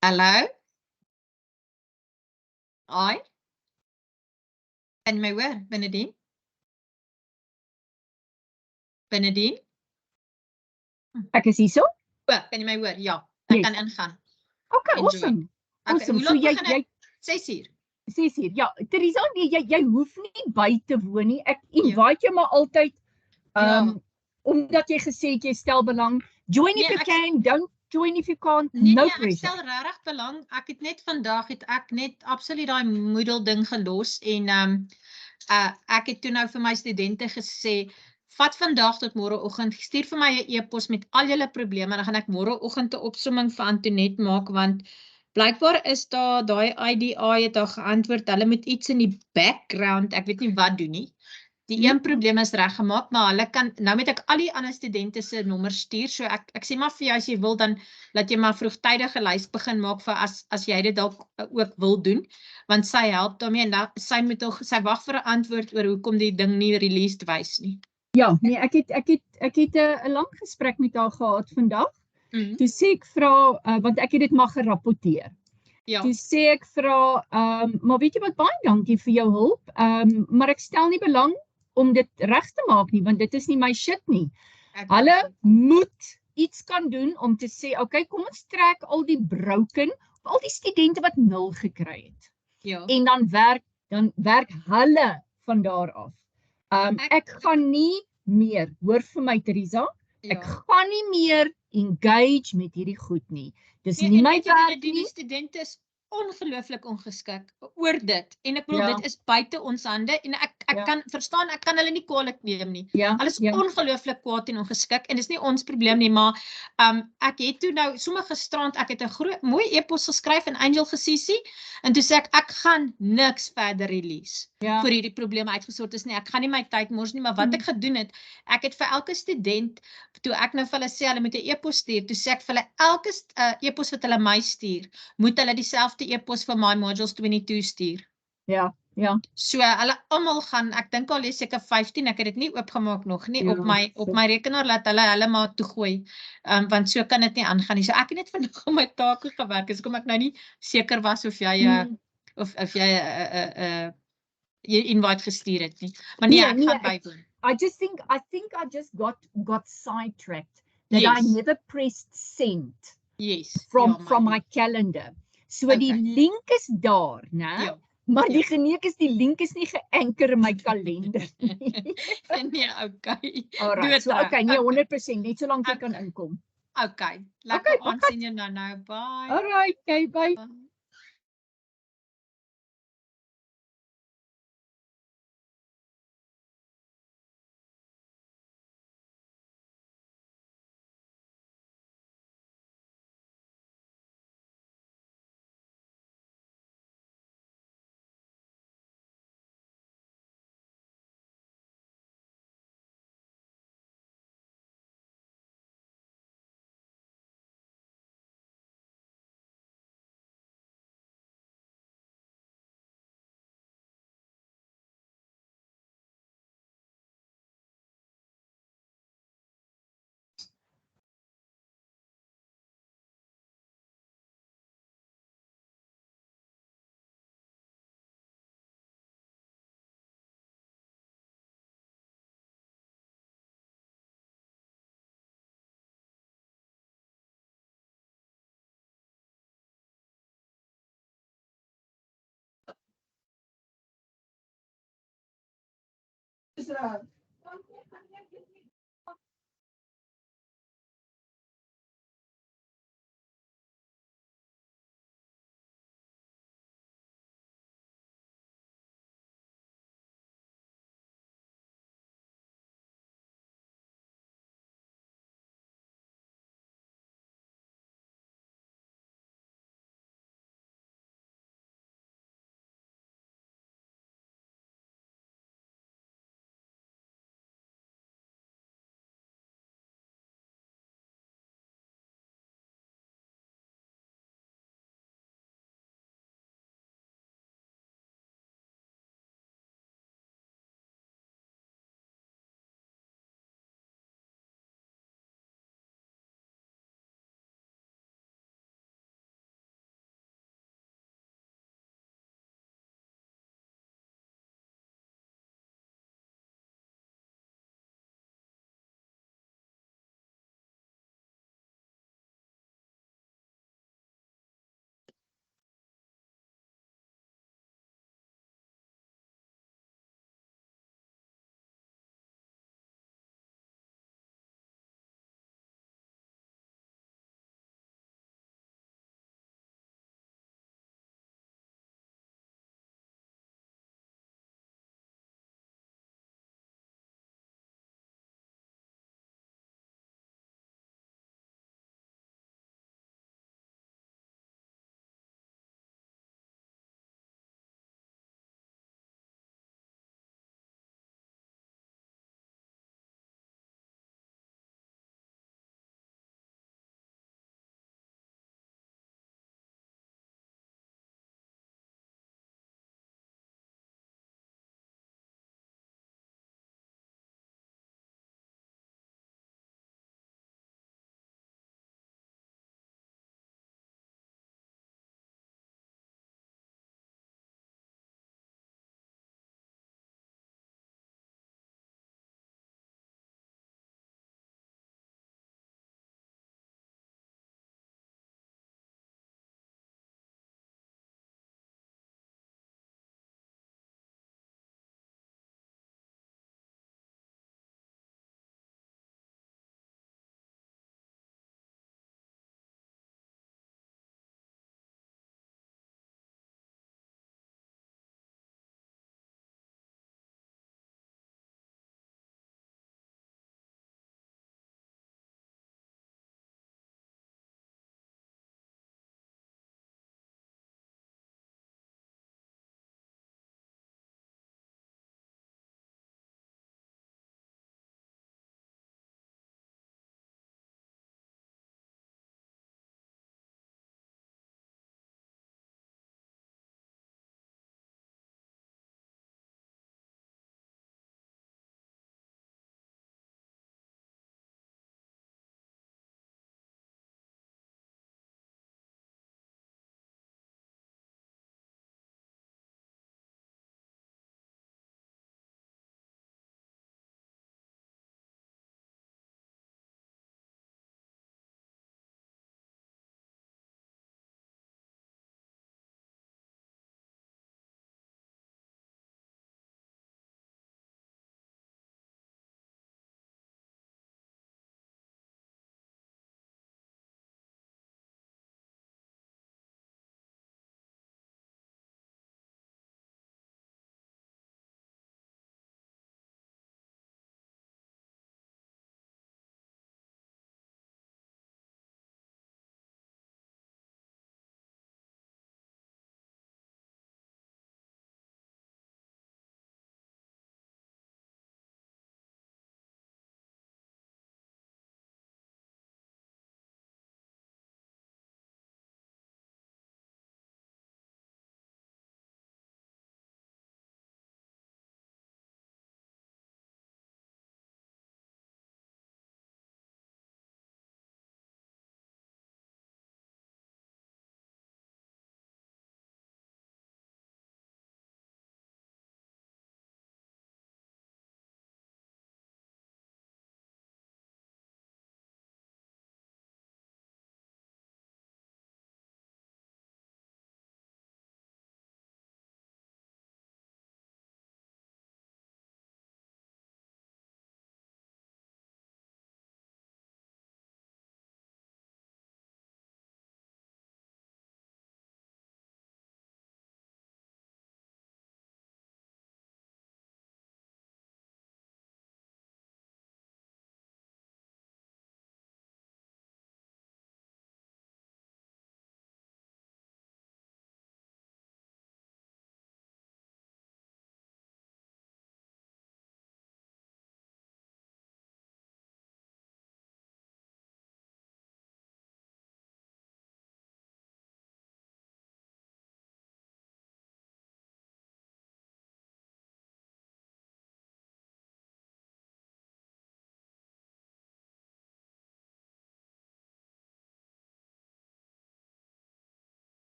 Hallo? Hoi? Kan jy my hoor, Benedien? Benedien? Ek is hier so. O, kan jy my hoor? Ja, ek Yes. kan ingaan. Okay, Enjoy. awesome. Okay, Awesome. hoe So laat begin ek? 6 uur. 6 uur. Ja, Teresa, nee, jy hoef nie by te woon nie. Ek invite jou maar altyd omdat jy gesê het jy stel belang. Join if you can, don't join if you can't. No pressure. Ek stel regtig belang. Ek het net vandag ek net absoluut daai Moodle ding gelos en ek het toe nou vir my studente gesê, vat vandag tot môreoggend, stuur vir my 'n e-pos met al julle probleme, dan gaan ek môreoggend 'n opsomming vir Antoinette maak, want blykbaar is daar daai IDI het daar geantwoord, hulle moet iets in die background, ek weet nie wat doen nie. Die een probleem is reggemaak, maar hulle kan, nou met ek al die ander studente se nommers stuur, so ek sê maar vir jou, as jy wil, dan laat jy maar vroegtydige lys begin maak vir as jy dit dalk ook wil doen, want sy help daarmee, en sy wag vir 'n antwoord oor hoekom die ding nie released wys nie. Ja, nee, ek het 'n lang gesprek met haar gehad vandag. Toe sê ek vra, want ek het dit maar gerapporteer. Ja. Toe sê ek vra, maar weet jy wat, baie dankie vir jou hulp, maar ek stel nie belang om dit reg te maak nie, want dit is nie my shit nie. Hulle moet iets kan doen om te sê, okay, kom ons trek al die broken, al die studente wat 0 gekry het. Ja. En dan werk hulle van daar af. Ek gaan nie meer, hoor vir my Teresa, ek gaan nie meer engage met hierdie goed nie. Dis nie my werk nie. Die studente is ongelooflik ongeskik oor dit, en ek bedoel, dit is buite ons hande, en ek kan verstaan, ek kan hulle nie kwaadlik neem nie. Hulle is ongelooflik kwaad en ongeskik, en dis nie ons probleem nie, maar ek het toe nou, sommer gisterand, ek het 'n mooi e-pos geskryf en Angel gesiesie, en toe sê ek gaan niks verder release, vir hierdie probleme uitgesort is nie, ek gaan nie my tyd mors nie, maar wat ek gedoen het, ek het vir elke student, toe ek nou vir hulle sê, hulle moet 'n e-pos stuur, toe sê ek vir hulle, elke e-pos wat hulle my stuur, moet hulle dieselfde e-pos vir my modules 22 stuur. Ja. So hulle almal gaan, ek dink al is seker 15, ek het dit nie oopgemaak nog nie, op my rekenaar laat hulle maar toegooi, want so kan dit nie aangaan nie. So ek het net vandag op my take gewerk, so kom ek nou nie seker was of jy jy invite gestuur het nie. Maar nee, ek gaan bywoon. I think I just got sidetracked that I never pressed send from my calendar. So die link is daar, né? Maar die geneek is, die link is nie geanker in my kalender nie. Nee, okay. Alright, so okay, nee, 100%, net solank jy kan inkom. Okay, lekker aand sien jou nou, bye. Alright, okay, bye.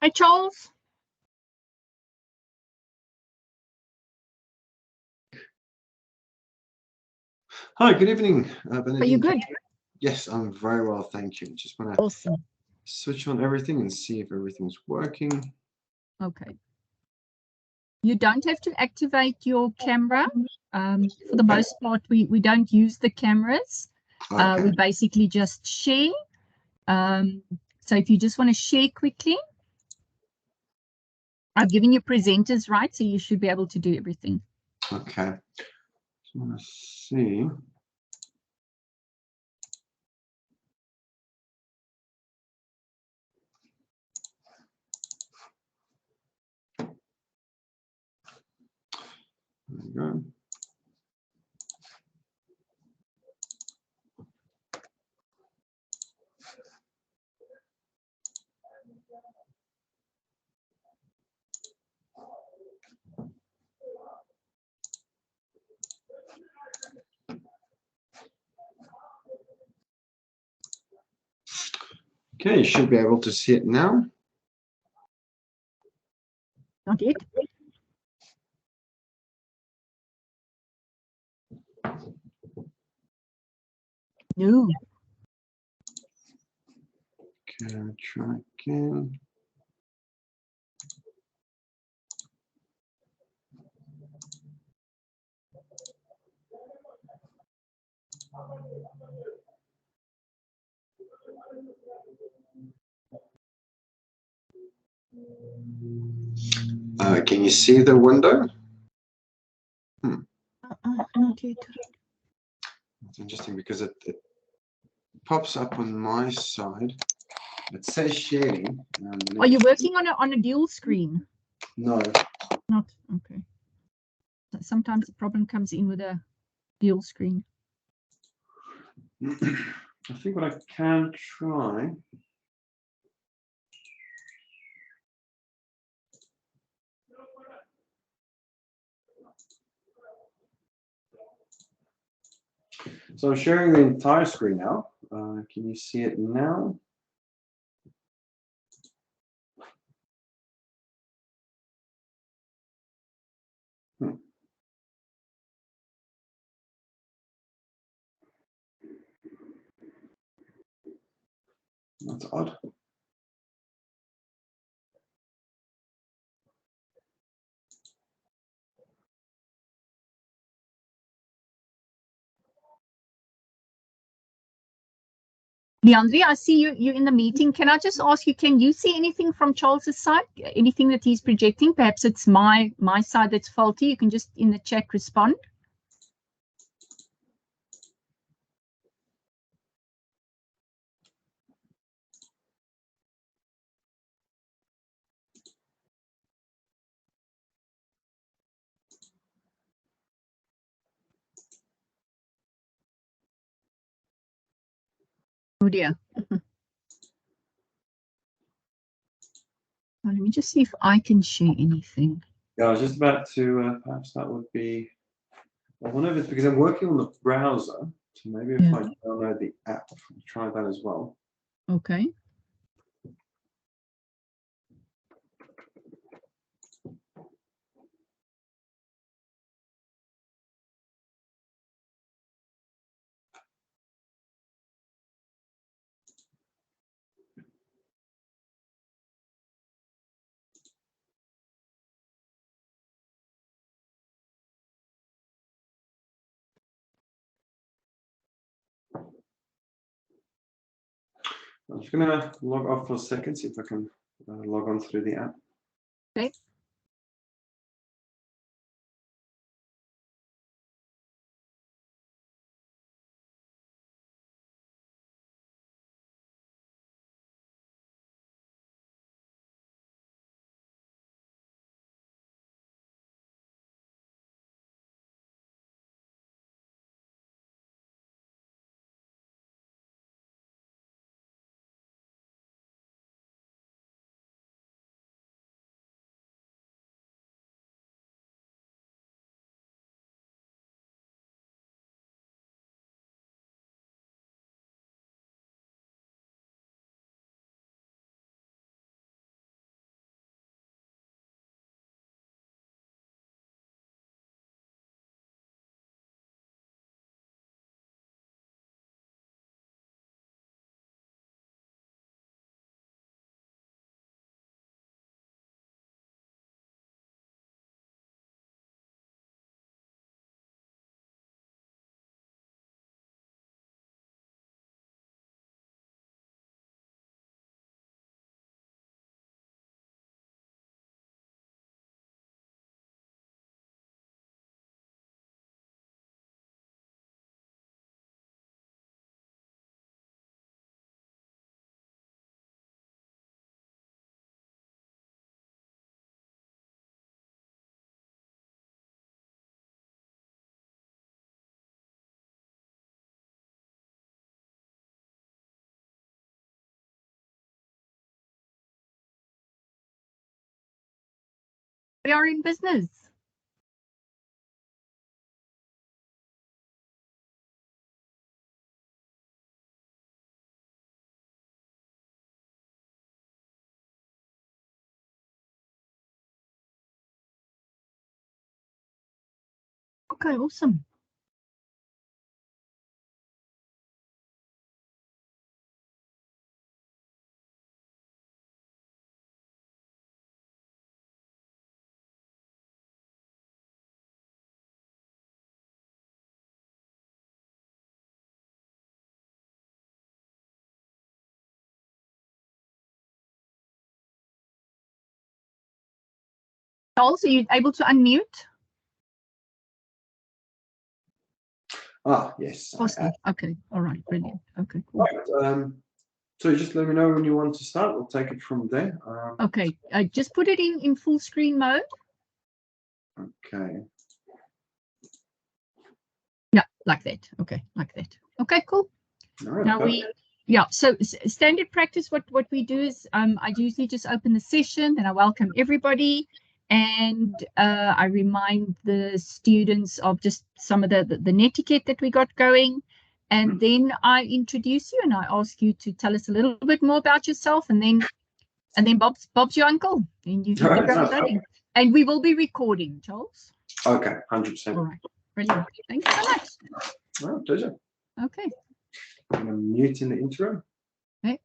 Hi, Charles. Hi, good evening, Are Benedict. you good? Yes, I'm very well, thank you. Just want to Awesome. switch on everything and see if everything's working. Okay. You don't have to activate your camera. For the most part, we don't use the cameras. Okay. We basically just share. So if you just want to share quickly, I've given you presenters, right? So you should be able to do everything. Okay. Just want to see. There we go. Okay, you should be able to see it now. Not yet. No. Okay, I'll try again. Can you see the window? Not yet. It's interesting because it pops up on my side. It says sharing. Are you working on a dual screen? No. Not okay. Sometimes the problem comes in with a dual screen. I think what I can try. So I'm sharing the entire screen now. Can you see it now? That's odd. Leandri, I see you're in the meeting. Can I just ask you, can you see anything from Charles's side? Anything that he's projecting? Perhaps it's my side that's faulty. You can just in the chat respond. Oh dear. Well, let me just see if I can share anything. Yeah, I was just about to, perhaps that would be, I wonder if it's because I'm working on the browser, so maybe if I download the app, I'll try that as well. Okay. I'm just going to log off for a second, see if I can log on through the app. Okay. we are in business. Okay, awesome. Charles, are you able to unmute? Ah, yes. Awesome. Okay, all right, brilliant. Okay, cool. Right, so just let me know when you want to start. We'll take it from there. Okay, just put it in full screen mode. Okay. Yeah, like that. Okay, like that. Okay, cool. All right, Now perfect. yeah, so standard practice, what we do is I usually just open the session, then I welcome everybody, and I remind the students of just some of the netiquette that we got going, and then I introduce you and I ask you to tell us a little bit more about yourself, and then Bob's your uncle, and you hit the ground running. And we will be recording, Charles. Okay, 100%. All right, brilliant. Thank you so much. All right, pleasure. Okay. I'm muting the intro. Okay.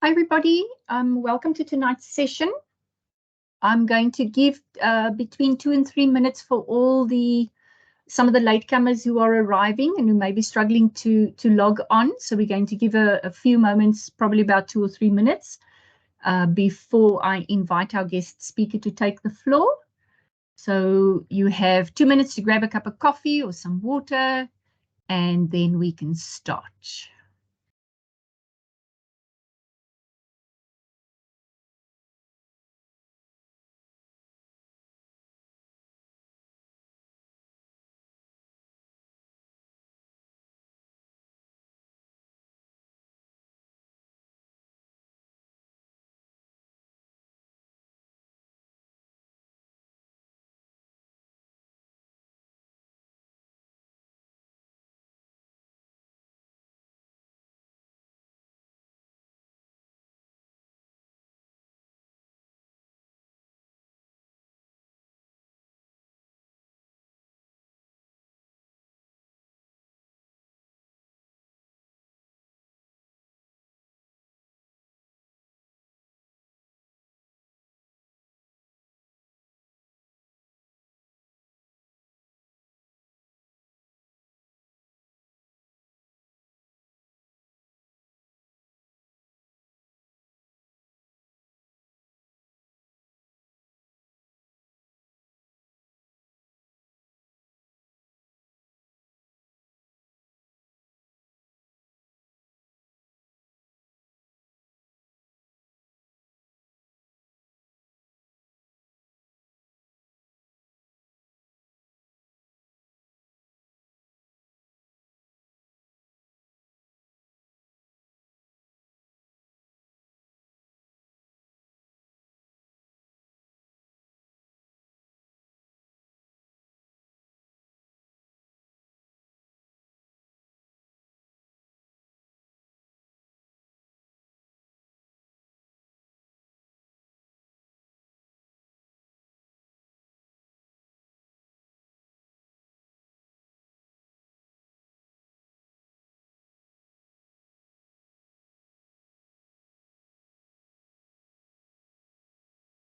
Hi everybody, welcome to tonight's session. I'm going to give between 2 and 3 minutes for some of the latecomers who are arriving and who may be struggling to log on. So we're going to give a few moments, probably about 2 or 3 minutes, before I invite our guest speaker to take the floor. So you have 2 minutes to grab a cup of coffee or some water, and then we can start.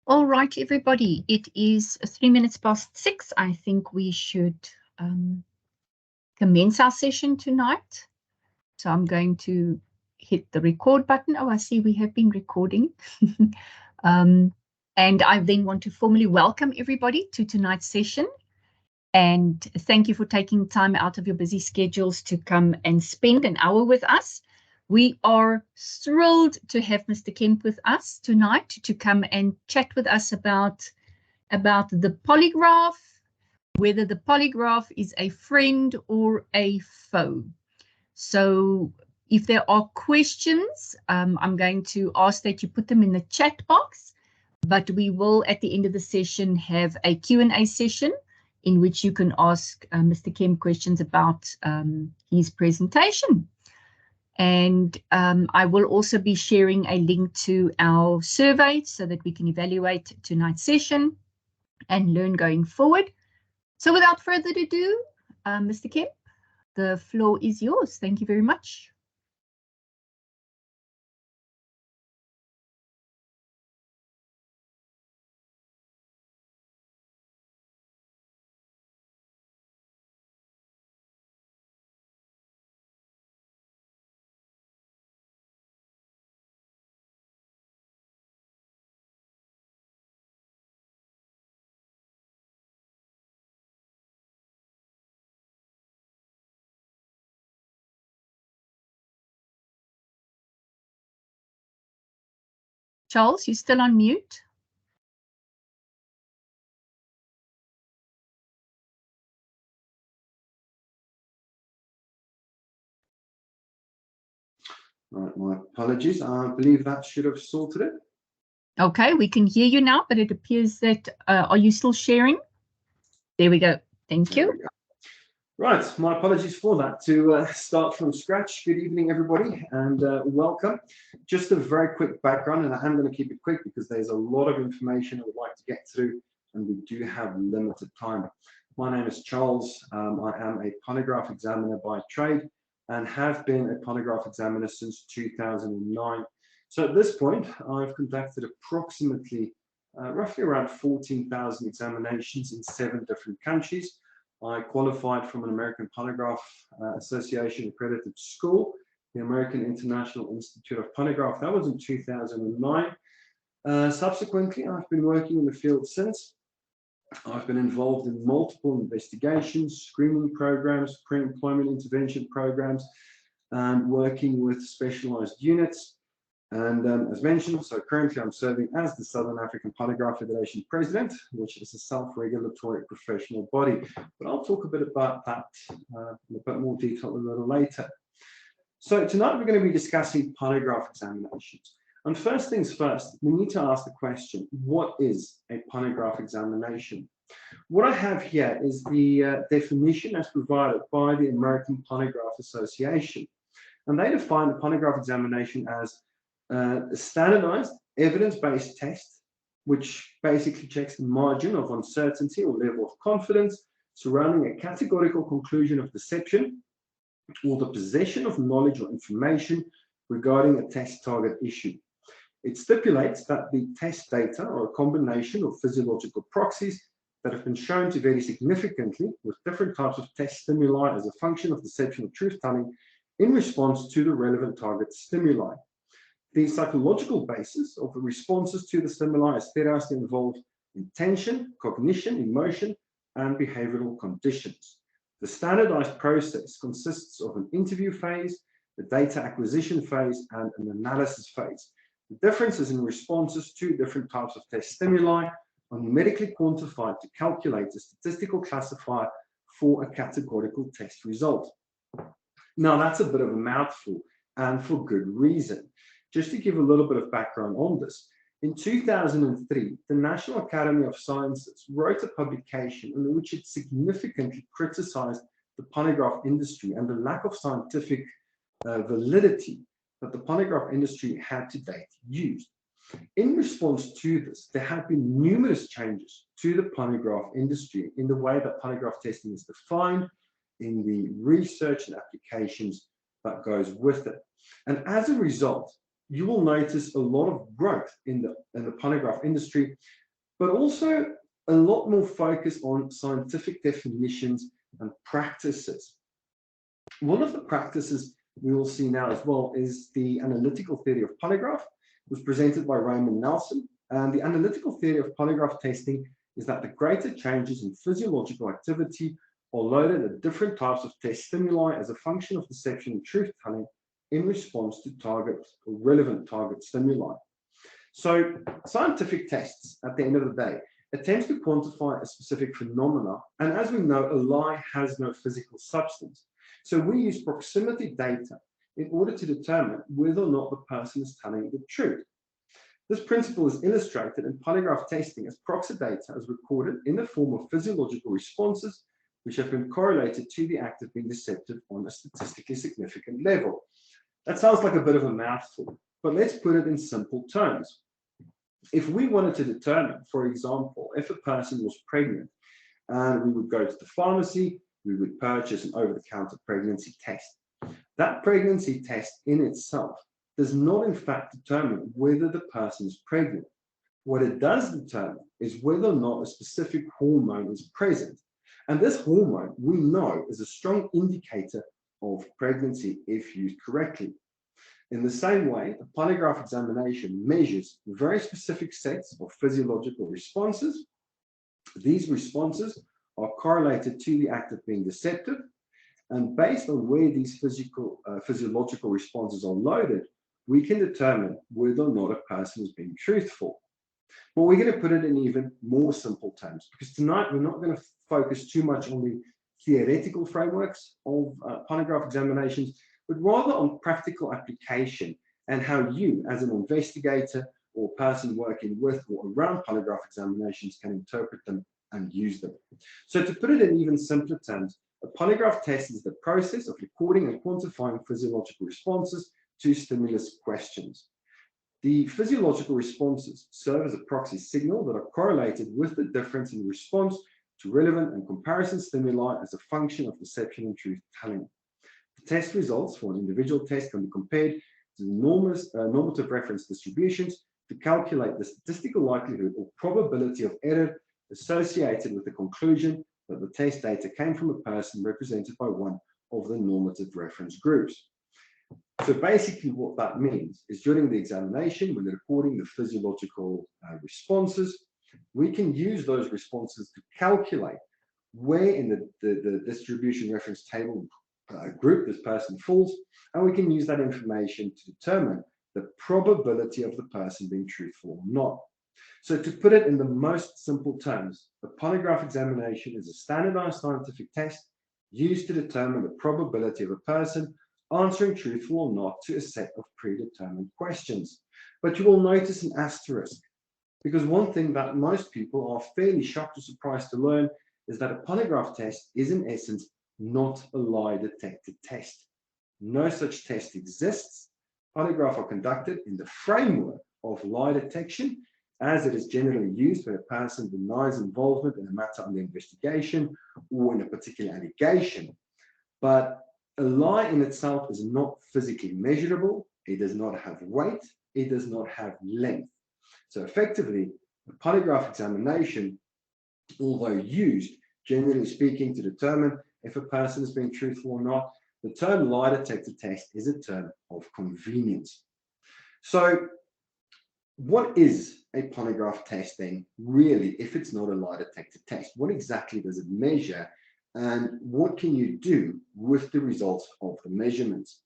All right, everybody, it is 3 minutes past 6. I think we should commence our session tonight. So I'm going to hit the record button. Oh, I see we have been recording. And I then want to formally welcome everybody to tonight's session. And thank you for taking time out of your busy schedules to come and spend an hour with us. We are thrilled to have Mr. Kemp with us tonight to come and chat with us about the polygraph, whether the polygraph is a friend or a foe. So if there are questions, I'm going to ask that you put them in the chat box, but we will at the end of the session have a Q&A session in which you can ask Mr. Kemp questions about his presentation. And I will also be sharing a link to our survey so that we can evaluate tonight's session and learn going forward. So without further ado, Mr. Kemp, the floor is yours. Thank you very much. Charles, you're still on mute. Right, my apologies. I believe that should have sorted it. Okay, we can hear you now, but it appears that, are you still sharing? There we go. Thank you. Right, my apologies for that. To start from scratch, good evening, everybody, and welcome. Just a very quick background, and I am going to keep it quick because there's a lot of information I would like to get through, and we do have limited time. My name is Charles. I am a polygraph examiner by trade and have been a polygraph examiner since 2009. So at this point, I've conducted approximately roughly around 14,000 examinations in 7 different countries. I qualified from an American Polygraph Association accredited school, the American International Institute of Polygraph. That was in 2009. Subsequently, I've been working in the field since. I've been involved in multiple investigations, screening programs, pre-employment intervention programs, and working with specialized units. And as mentioned, so currently I'm serving as the Southern African Polygraph Federation President, which is a self-regulatory professional body. But I'll talk a bit about that in a bit more detail a little later. So tonight we're going to be discussing polygraph examinations. And first things first, we need to ask the question, what is a polygraph examination? What I have here is the definition as provided by the American Polygraph Association. And they define the polygraph examination as a standardized evidence-based test, which basically checks the margin of uncertainty or level of confidence surrounding a categorical conclusion of deception or the possession of knowledge or information regarding a test target issue. It stipulates that the test data are a combination of physiological proxies that have been shown to vary significantly with different types of test stimuli as a function of deception or truth-telling in response to the relevant target stimuli. The psychological basis of the responses to the stimuli is theorized to involve intention, cognition, emotion, and behavioral conditions. The standardized process consists of an interview phase, the data acquisition phase, and an analysis phase. The differences in responses to different types of test stimuli are numerically quantified to calculate a statistical classifier for a categorical test result. Now, that's a bit of a mouthful, and for good reason. Just to give a little bit of background on this, in 2003, the National Academy of Sciences wrote a publication in which it significantly criticized the polygraph industry and the lack of scientific validity that the polygraph industry had to date used. In response to this, there have been numerous changes to the polygraph industry in the way that polygraph testing is defined, in the research and applications that goes with it. And as a result, you will notice a lot of growth in the polygraph industry, but also a lot more focus on scientific definitions and practices. One of the practices we will see now as well is the analytical theory of polygraph. It was presented by Raymond Nelson, and the analytical theory of polygraph testing is that the greater changes in physiological activity are loaded at different types of test stimuli as a function of deception and truth-telling in response to target or relevant target stimuli. So scientific tests, at the end of the day, attempts to quantify a specific phenomena, and as we know, a lie has no physical substance. So we use proximity data in order to determine whether or not the person is telling the truth. This principle is illustrated in polygraph testing as proxy data is recorded in the form of physiological responses which have been correlated to the act of being deceptive on a statistically significant level. That sounds like a bit of a mouthful, but let's put it in simple terms. If we wanted to determine, for example, if a person was pregnant, and we would go to the pharmacy, we would purchase an over-the-counter pregnancy test. That pregnancy test in itself does not in fact determine whether the person is pregnant. What it does determine is whether or not a specific hormone is present. And this hormone, we know, is a strong indicator of pregnancy if used correctly. In the same way, a polygraph examination measures very specific sets of physiological responses. These responses are correlated to the act of being deceptive, and based on where these physiological responses are loaded, we can determine whether or not a person is being truthful. But we're going to put it in even more simple terms, because tonight we're not going to focus too much on the theoretical frameworks of polygraph examinations, but rather on practical application and how you, as an investigator or person working with or around polygraph examinations, can interpret them and use them. So to put it in even simpler terms, a polygraph test is the process of recording and quantifying physiological responses to stimulus questions. The physiological responses serve as a proxy signal that are correlated with the difference in response to relevant and comparison stimuli as a function of deception and truth-telling. The test results for an individual test can be compared to normative reference distributions to calculate the statistical likelihood or probability of error associated with the conclusion that the test data came from a person represented by one of the normative reference groups. So basically what that means is during the examination, when they're recording the physiological responses, we can use those responses to calculate where in the distribution reference table group this person falls, and we can use that information to determine the probability of the person being truthful or not. So to put it in the most simple terms, a polygraph examination is a standardized scientific test used to determine the probability of a person answering truthful or not to a set of predetermined questions. But you will notice an asterisk, because one thing that most people are fairly shocked or surprised to learn is that a polygraph test is in essence not a lie detector test. No such test exists. Polygraphs are conducted in the framework of lie detection, as it is generally used when a person denies involvement in a matter under investigation or in a particular allegation. But a lie in itself is not physically measurable, it does not have weight, it does not have length. So effectively, a polygraph examination, although used, generally speaking, to determine if a person is being truthful or not, the term lie detector test is a term of convenience. So what is a polygraph test then, really, if it's not a lie detector test? What exactly does it measure, and what can you do with the results of the measurements?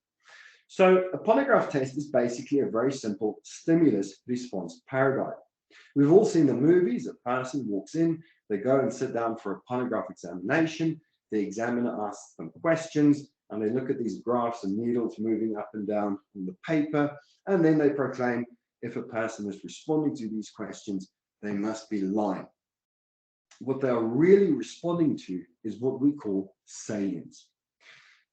So a polygraph test is basically a very simple stimulus response paradigm. We've all seen the movies. A person walks in, they go and sit down for a polygraph examination, the examiner asks them questions, and they look at these graphs and needles moving up and down on the paper, and then they proclaim if a person is responding to these questions, they must be lying. What they are really responding to is what we call salience.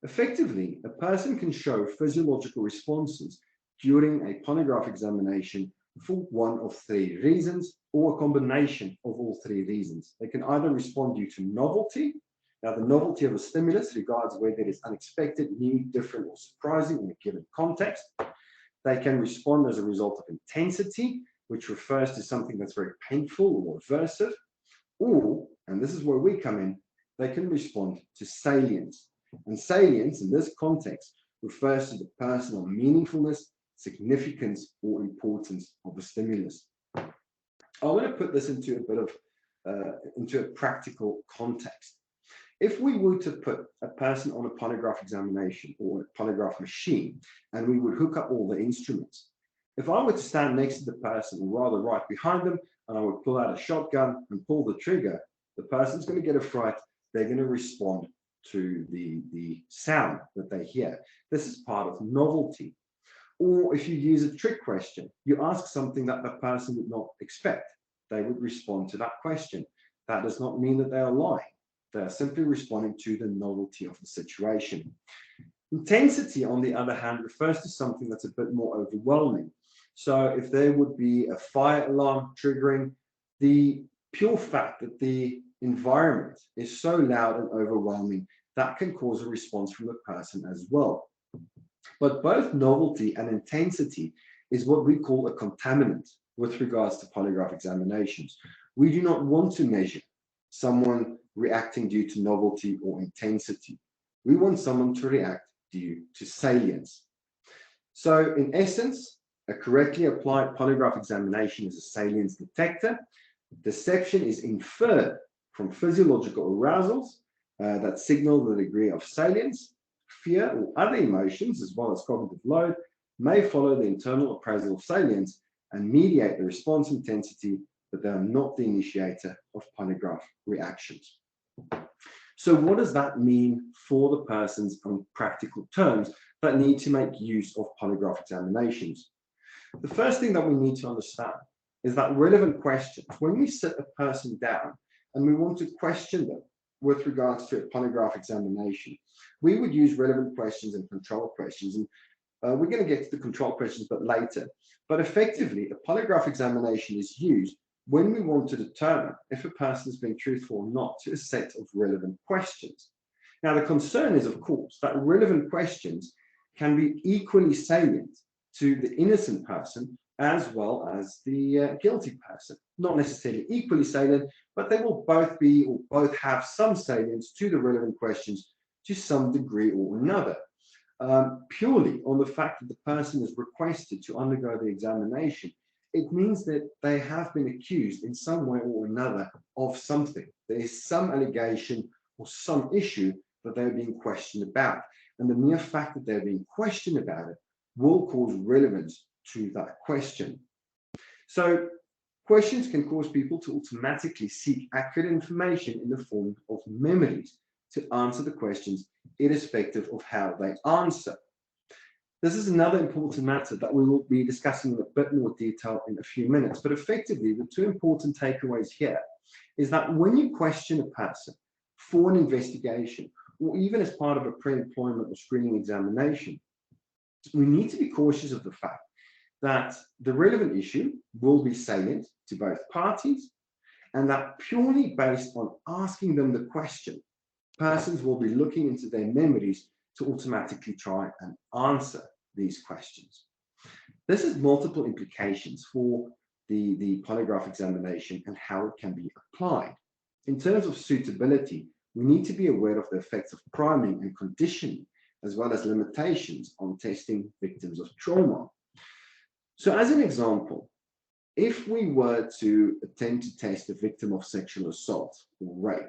Effectively, a person can show physiological responses during a polygraph examination for one of three reasons, or a combination of all three reasons. They can either respond due to novelty. Now, the novelty of a stimulus regards whether it is unexpected, new, different, or surprising in a given context. They can respond as a result of intensity, which refers to something that's very painful or aversive. Or, and this is where we come in, they can respond to salience. And salience, in this context, refers to the personal meaningfulness, significance, or importance of a stimulus. I want to put this into a bit of into a practical context. If we were to put a person on a polygraph examination or a polygraph machine, and we would hook up all the instruments, if I were to stand next to the person, or rather right behind them, and I would pull out a shotgun and pull the trigger, the person's going to get a fright. They're going to respond to the sound that they hear. This is part of novelty. Or if you use a trick question, you ask something that the person would not expect, they would respond to that question. That does not mean that they are lying. They are simply responding to the novelty of the situation. Intensity, on the other hand, refers to something that's a bit more overwhelming. So if there would be a fire alarm triggering, the pure fact that the environment is so loud and overwhelming, that can cause a response from the person as well. But both novelty and intensity is what we call a contaminant with regards to polygraph examinations. We do not want to measure someone reacting due to novelty or intensity. We want someone to react due to salience. So in essence, a correctly applied polygraph examination is a salience detector. Deception is inferred from physiological arousals that signal the degree of salience. Fear or other emotions, as well as cognitive load, may follow the internal appraisal of salience and mediate the response intensity, but they are not the initiator of polygraph reactions. So what does that mean for the persons on practical terms that need to make use of polygraph examinations? The first thing that we need to understand is that relevant questions, when we sit a person down and we want to question them with regards to a polygraph examination, we would use relevant questions and control questions. And we're going to get to the control questions but later. But effectively, a polygraph examination is used when we want to determine if a person is being truthful or not to a set of relevant questions. Now, the concern is, of course, that relevant questions can be equally salient to the innocent person as well as the guilty person. Not necessarily equally salient, but they will both be or both have some salience to the relevant questions to some degree or another. Purely on the fact that the person is requested to undergo the examination, it means that they have been accused in some way or another of something. There is some allegation or some issue that they're being questioned about. And the mere fact that they're being questioned about it will cause relevance to that question. So questions can cause people to automatically seek accurate information in the form of memories to answer the questions irrespective of how they answer. This is another important matter that we will be discussing in a bit more detail in a few minutes, but effectively the two important takeaways here is that when you question a person for an investigation or even as part of a pre-employment or screening examination, we need to be cautious of the fact that the relevant issue will be salient to both parties and that purely based on asking them the question, persons will be looking into their memories to automatically try and answer these questions. This has multiple implications for the polygraph examination and how it can be applied. In terms of suitability, we need to be aware of the effects of priming and conditioning, as well as limitations on testing victims of trauma. So as an example, if we were to attempt to test a victim of sexual assault or rape,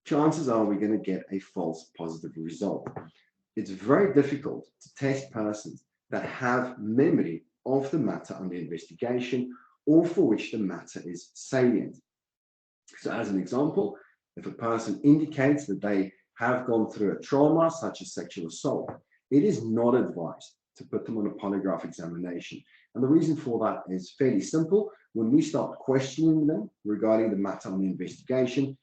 chances are we're going to get a false positive result. It's very difficult to test persons that have memory of the matter under investigation or for which the matter is salient. So as an example, if a person indicates that they have gone through a trauma such as sexual assault, it is not advised to put them on a polygraph examination. And the reason for that is fairly simple. When we start questioning them regarding the matter on the investigation,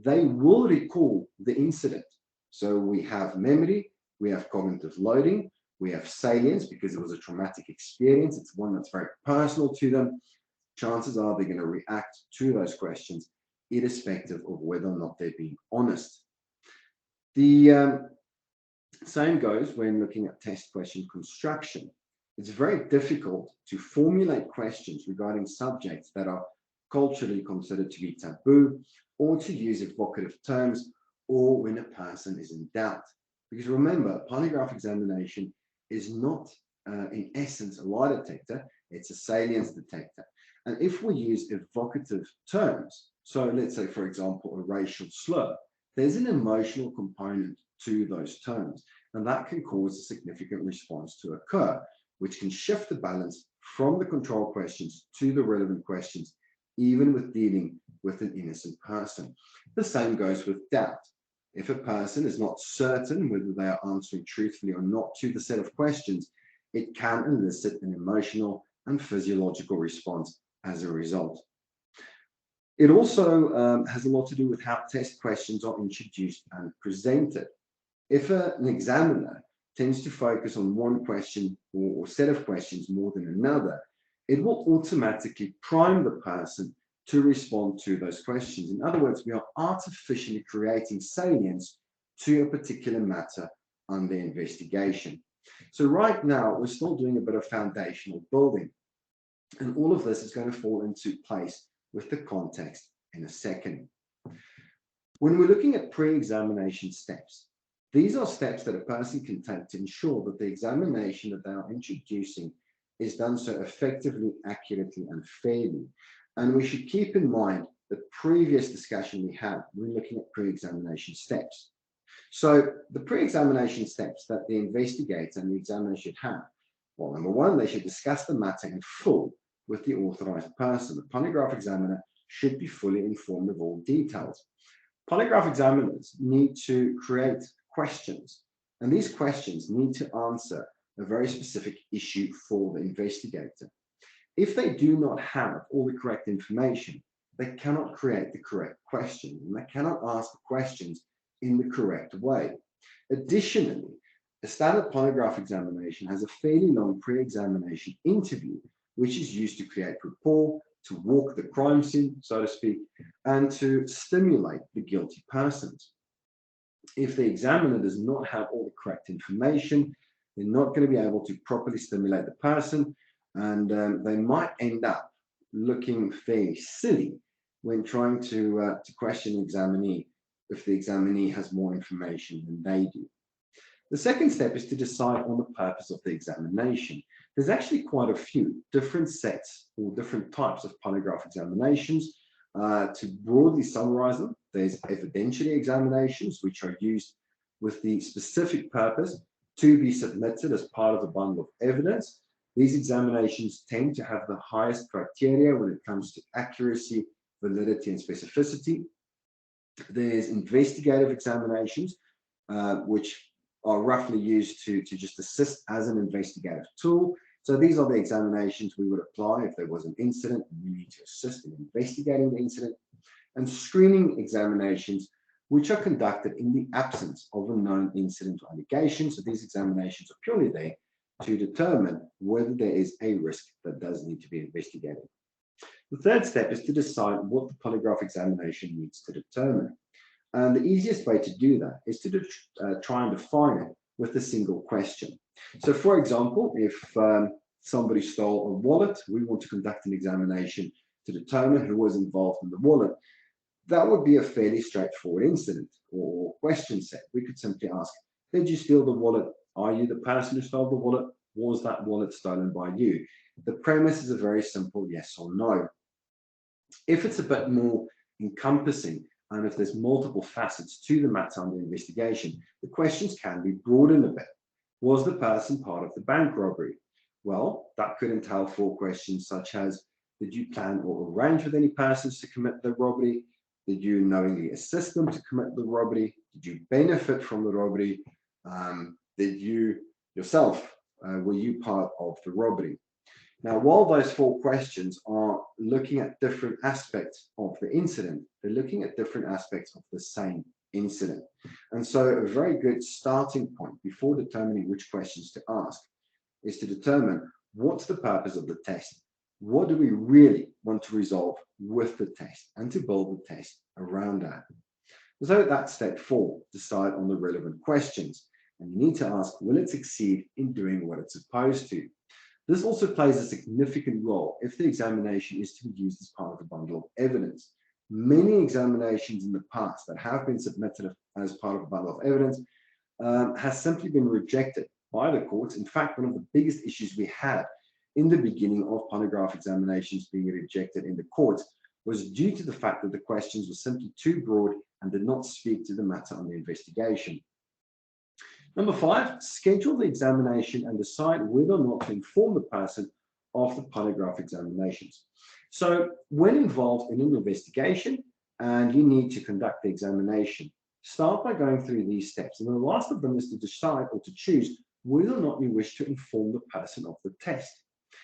they will recall the incident. So we have memory, we have cognitive loading, we have salience because it was a traumatic experience. It's one that's very personal to them. Chances are they're going to react to those questions irrespective of whether or not they're being honest. The same goes when looking at test question construction. It's very difficult to formulate questions regarding subjects that are culturally considered to be taboo, or to use evocative terms, or when a person is in doubt. Because remember, a polygraph examination is not, in essence, a lie detector, it's a salience detector. And if we use evocative terms, so let's say, for example, a racial slur, there's an emotional component to those terms, and that can cause a significant response to occur, which can shift the balance from the control questions to the relevant questions, even with dealing with an innocent person. The same goes with doubt. If a person is not certain whether they are answering truthfully or not to the set of questions, it can elicit an emotional and physiological response as a result. It also has a lot to do with how test questions are introduced and presented. If an examiner tends to focus on one question or set of questions more than another, it will automatically prime the person to respond to those questions. In other words, we are artificially creating salience to a particular matter under investigation. So right now, we're still doing a bit of foundational building, and all of this is going to fall into place with the context in a second. When we're looking at pre-examination steps, these are steps that a person can take to ensure that the examination that they are introducing is done so effectively, accurately, and fairly. And we should keep in mind the previous discussion we had when looking at pre-examination steps. So the pre-examination steps that the investigator and the examiner should have, well, number one, they should discuss the matter in full with the authorized person. The polygraph examiner should be fully informed of all details. Polygraph examiners need to create questions, and these questions need to answer a very specific issue for the investigator. If they do not have all the correct information, they cannot create the correct question, and they cannot ask the questions in the correct way. Additionally, a standard polygraph examination has a fairly long pre-examination interview, which is used to create rapport, to walk the crime scene, so to speak, and to stimulate the guilty persons. If the examiner does not have all the correct information, They're not going to be able to properly stimulate the person, and they might end up looking very silly when trying to question the examinee if the examinee has more information than they do. The second step is to decide on the purpose of the examination. There's actually quite a few different sets or different types of polygraph examinations. To broadly summarize them, there's evidentiary examinations, which are used with the specific purpose to be submitted as part of a bundle of evidence. These examinations tend to have the highest criteria when it comes to accuracy, validity, and specificity. There's investigative examinations, which are roughly used to just assist as an investigative tool. So these are the examinations we would apply if there was an incident and we need to assist in investigating the incident. And screening examinations, which are conducted in the absence of a known incident or allegation. So these examinations are purely there to determine whether there is a risk that does need to be investigated. The third step is to decide what the polygraph examination needs to determine. And the easiest way to do that is to try and define it with a single question. So for example, if somebody stole a wallet, we want to conduct an examination to determine who was involved in the wallet. That would be a fairly straightforward incident or question set. We could simply ask, did you steal the wallet? Are you the person who stole the wallet? Was that wallet stolen by you? The premise is a very simple yes or no. If it's a bit more encompassing, and if there's multiple facets to the matter under investigation, the questions can be broadened a bit. Was the person part of the bank robbery? Well, that could entail 4 questions such as, did you plan or arrange with any persons to commit the robbery? Did you knowingly assist them to commit the robbery? Did you benefit from the robbery? Did you yourself, were you part of the robbery? Now, while those 4 questions are looking at different aspects of the incident, they're looking at different aspects of the same incident. And so a very good starting point before determining which questions to ask is to determine what's the purpose of the test. What do we really want to resolve with the test, and to build the test around that. So that's step 4, decide on the relevant questions. And you need to ask, will it succeed in doing what it's supposed to? This also plays a significant role if the examination is to be used as part of a bundle of evidence. Many examinations in the past that have been submitted as part of a bundle of evidence has simply been rejected by the courts. In fact, one of the biggest issues we had in the beginning of polygraph examinations being rejected in the courts was due to the fact that the questions were simply too broad and did not speak to the matter under investigation. Number 5, schedule the examination and decide whether or not to inform the person of the polygraph examinations. So when involved in an investigation and you need to conduct the examination, start by going through these steps. And the last of them is to decide or to choose whether or not you wish to inform the person of the test.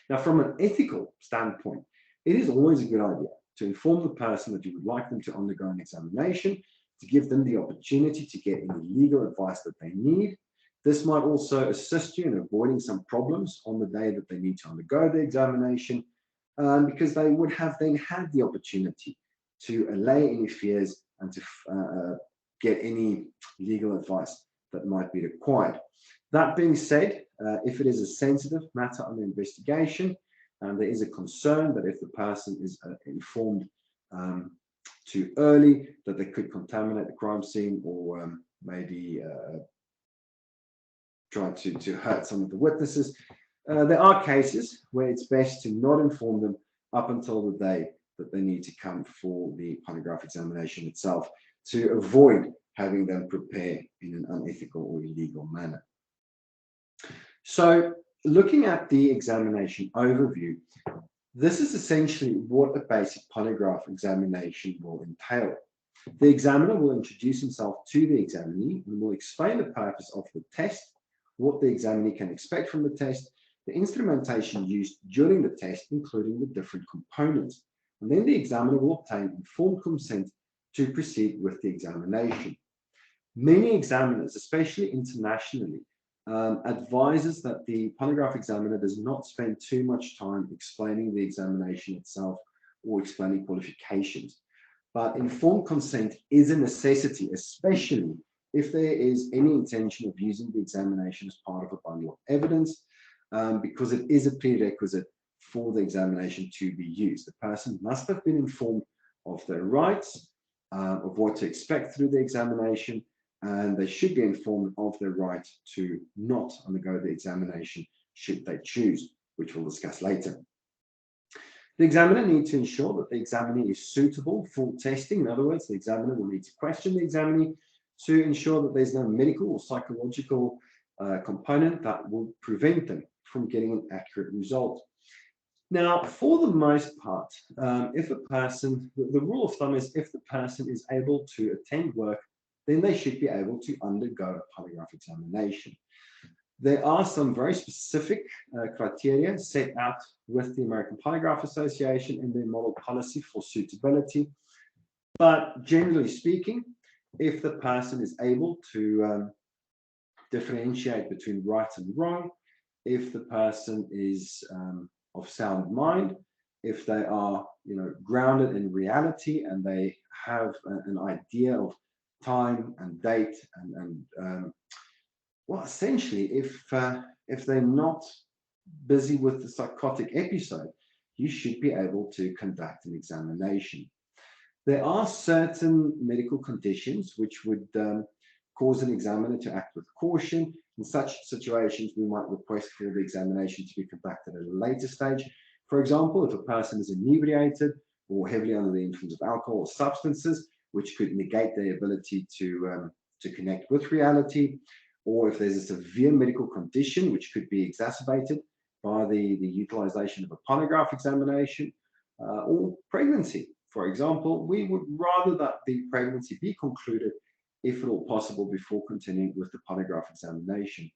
Now, from an ethical standpoint, it is always a good idea to inform the person that you would like them to undergo an examination, to give them the opportunity to get any legal advice that they need. This might also assist you in avoiding some problems on the day that they need to undergo the examination, because they would have then had the opportunity to allay any fears and to get any legal advice that might be required. That being said, if it is a sensitive matter under investigation and there is a concern that if the person is informed too early, that they could contaminate the crime scene or maybe try to hurt some of the witnesses, there are cases where it's best to not inform them up until the day that they need to come for the polygraph examination itself, to avoid having them prepare in an unethical or illegal manner. So looking at the examination overview, this is essentially what a basic polygraph examination will entail. The examiner will introduce himself to the examinee and will explain the purpose of the test, what the examinee can expect from the test, the instrumentation used during the test, including the different components. And then the examiner will obtain informed consent to proceed with the examination. Many examiners, especially internationally, advises that the polygraph examiner does not spend too much time explaining the examination itself or explaining qualifications. But informed consent is a necessity, especially if there is any intention of using the examination as part of a bundle of evidence, because it is a prerequisite for the examination to be used. The person must have been informed of their rights, of what to expect through the examination, and they should be informed of their right to not undergo the examination should they choose, which we'll discuss later. The examiner needs to ensure that the examinee is suitable for testing. In other words, the examiner will need to question the examinee to ensure that there's no medical or psychological component that will prevent them from getting an accurate result. Now, for the most part, if a person, the rule of thumb is if the person is able to attend work, then they should be able to undergo a polygraph examination. There are some very specific criteria set out with the American Polygraph Association in their model policy for suitability. But generally speaking, if the person is able to differentiate between right and wrong, if the person is of sound mind, if they are, grounded in reality and they have an idea of time and date and well, essentially, if they're not busy with the psychotic episode, you should be able to conduct an examination. There are certain medical conditions which would cause an examiner to act with caution. In such situations, we might request for the examination to be conducted at a later stage. For example, if a person is inebriated or heavily under the influence of alcohol or substances, which could negate their ability to connect with reality, or if there's a severe medical condition which could be exacerbated by the utilization of a polygraph examination, or pregnancy, for example, we would rather that the pregnancy be concluded, if at all possible, before continuing with the polygraph examination.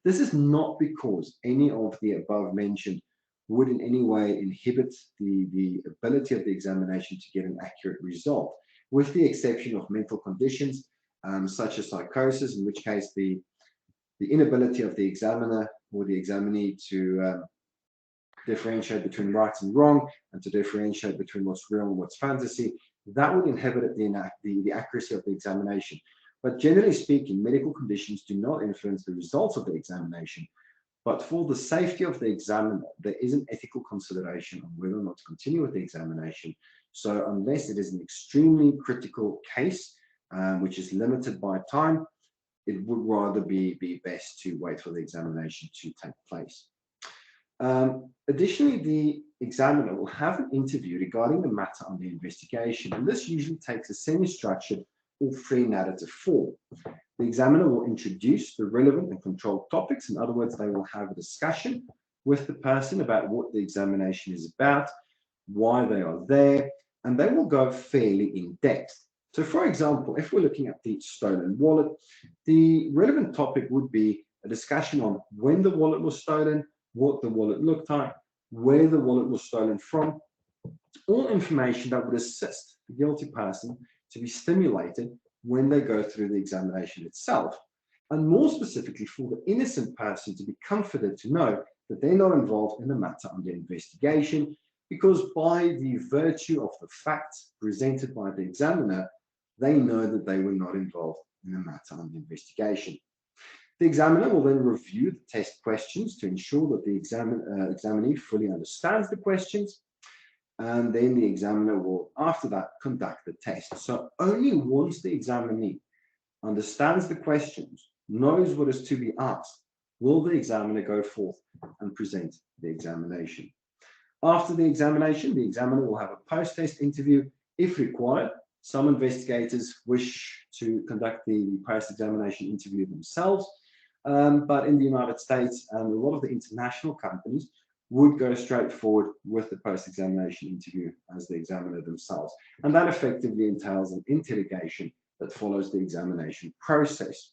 This is not because any of the above mentioned would in any way inhibit the ability of the examination to get an accurate result, with the exception of mental conditions such as psychosis, in which case the inability of the examiner or the examinee to differentiate between right and wrong and to differentiate between what's real and what's fantasy, that would inhibit the accuracy of the examination. But generally speaking, medical conditions do not influence the results of the examination. But for the safety of the examiner, there is an ethical consideration on whether or not to continue with the examination. So unless it is an extremely critical case, which is limited by time, it would rather be best to wait for the examination to take place. Additionally, the examiner will have an interview regarding the matter under investigation, and this usually takes a semi-structured or free narrative form. The examiner will introduce the relevant and controlled topics. In other words, they will have a discussion with the person about what the examination is about, why they are there, and they will go fairly in depth. So, for example, if we're looking at the stolen wallet, the relevant topic would be a discussion on when the wallet was stolen, what the wallet looked like, where the wallet was stolen from, all information that would assist the guilty person to be stimulated when they go through the examination itself, and more specifically for the innocent person to be comforted to know that they're not involved in the matter under investigation, because by the virtue of the facts presented by the examiner, they know that they were not involved in the matter under investigation. The examiner will then review the test questions to ensure that the examinee fully understands the questions, and then the examiner will, after that, conduct the test. So only once the examinee understands the questions, knows what is to be asked, will the examiner go forth and present the examination. After the examiner will have a post-test interview if required. Some investigators wish to conduct the post-examination interview themselves, but in the United States and a lot of the international companies would go straight forward with the post-examination interview as the examiner themselves. And that effectively entails an interrogation that follows the examination process.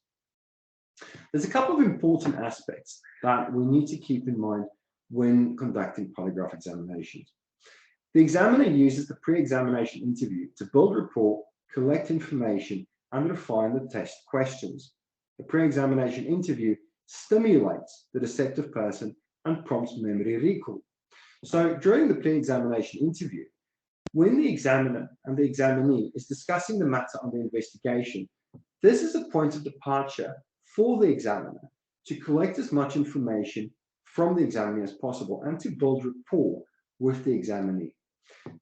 There's a couple of important aspects that we need to keep in mind when conducting polygraph examinations. The examiner uses the pre-examination interview to build rapport, collect information, and refine the test questions. The pre-examination interview stimulates the receptive person and prompts memory recall. So during the pre-examination interview, when the examiner and the examinee is discussing the matter under investigation, This is a point of departure for the examiner to collect as much information from the examinee as possible and to build rapport with the examinee.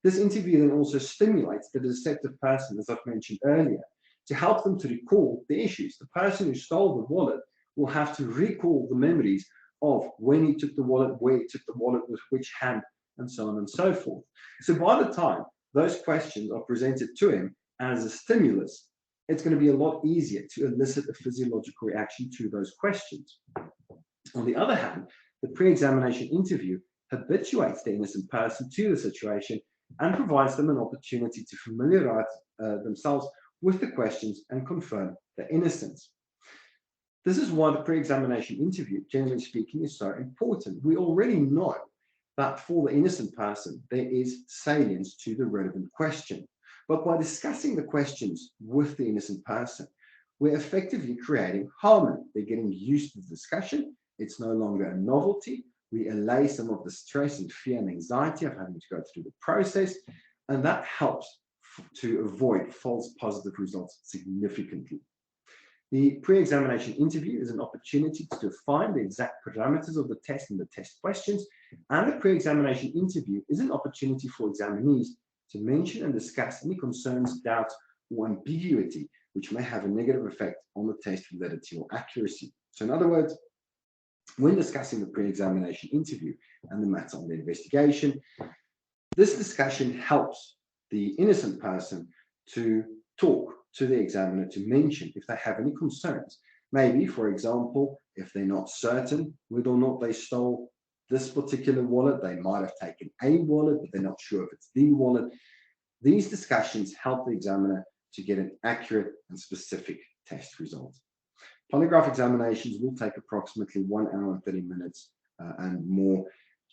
This interview then also stimulates the deceptive person, as I've mentioned earlier, to help them to recall the issues. The person who stole the wallet will have to recall the memories of when he took the wallet, where he took the wallet, with which hand, and so on and so forth. So by the time those questions are presented to him as a stimulus, it's going to be a lot easier to elicit a physiological reaction to those questions. On the other hand, the pre-examination interview habituates the innocent person to the situation and provides them an opportunity to familiarize themselves with the questions and confirm their innocence. This is why the pre-examination interview, generally speaking, is so important. We already know that for the innocent person, there is salience to the relevant question. But by discussing the questions with the innocent person, we're effectively creating harmony. They're getting used to the discussion. It's no longer a novelty. We allay some of the stress and fear and anxiety of having to go through the process, and that helps to avoid false positive results significantly. The pre-examination interview is an opportunity to define the exact parameters of the test and the test questions, and the pre-examination interview is an opportunity for examinees to mention and discuss any concerns, doubts, or ambiguity which may have a negative effect on the test validity or accuracy. So in other words, when discussing the pre-examination interview and the matter on the investigation, this discussion helps the innocent person to talk to the examiner to mention if they have any concerns. Maybe, for example, if they're not certain whether or not they stole this particular wallet, they might have taken a wallet, but they're not sure if it's the wallet. These discussions help the examiner to get an accurate and specific test result. Polygraph examinations will take approximately 1 hour and 30 minutes and more.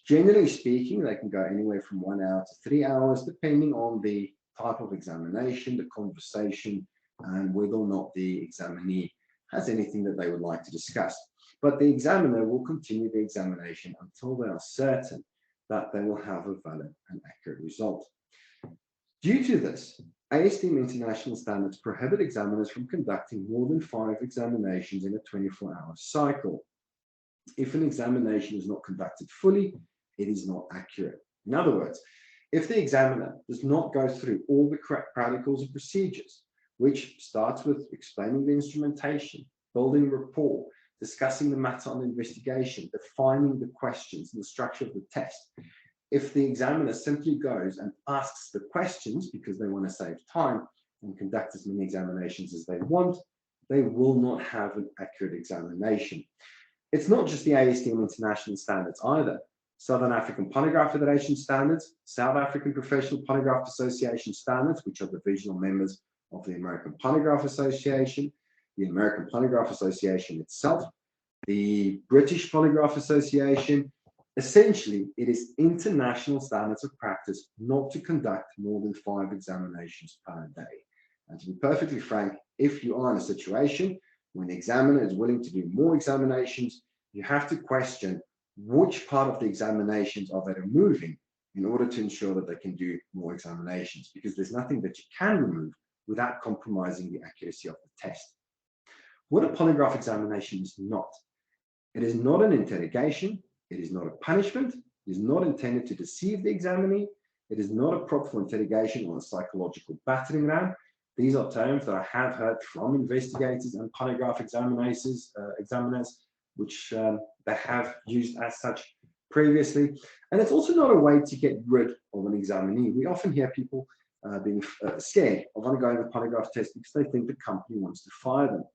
Generally speaking, they can go anywhere from 1 hour to 3 hours, depending on the type of examination, the conversation, and whether or not the examinee has anything that they would like to discuss. But the examiner will continue the examination until they are certain that they will have a valid and accurate result. Due to this, ASTM International Standards prohibit examiners from conducting more than 5 examinations in a 24-hour cycle. If an examination is not conducted fully, it is not accurate. In other words, if the examiner does not go through all the correct protocols and procedures, which starts with explaining the instrumentation, building rapport, discussing the matter on the investigation, defining the questions and the structure of the test. If the examiner simply goes and asks the questions because they want to save time and conduct as many examinations as they want, they will not have an accurate examination. It's not just the ASTM International Standards either. Southern African Polygraph Federation standards, South African Professional Polygraph Association standards, which are divisional members of the American Polygraph Association, the American Polygraph Association itself, the British Polygraph Association. Essentially, it is international standards of practice not to conduct more than 5 examinations per day. And to be perfectly frank, if you are in a situation when the examiner is willing to do more examinations, you have to question which part of the examinations are they removing in order to ensure that they can do more examinations, because there's nothing that you can remove without compromising the accuracy of the test. What a polygraph examination is not. It is not an interrogation. It is not a punishment. It is not intended to deceive the examinee. It is not a prop for interrogation or a psychological battering ram. These are terms that I have heard from investigators and polygraph examiners, which they have used as such previously. And it's also not a way to get rid of an examinee. We often hear people being scared of undergoing a polygraph test because they think the company wants to fire them.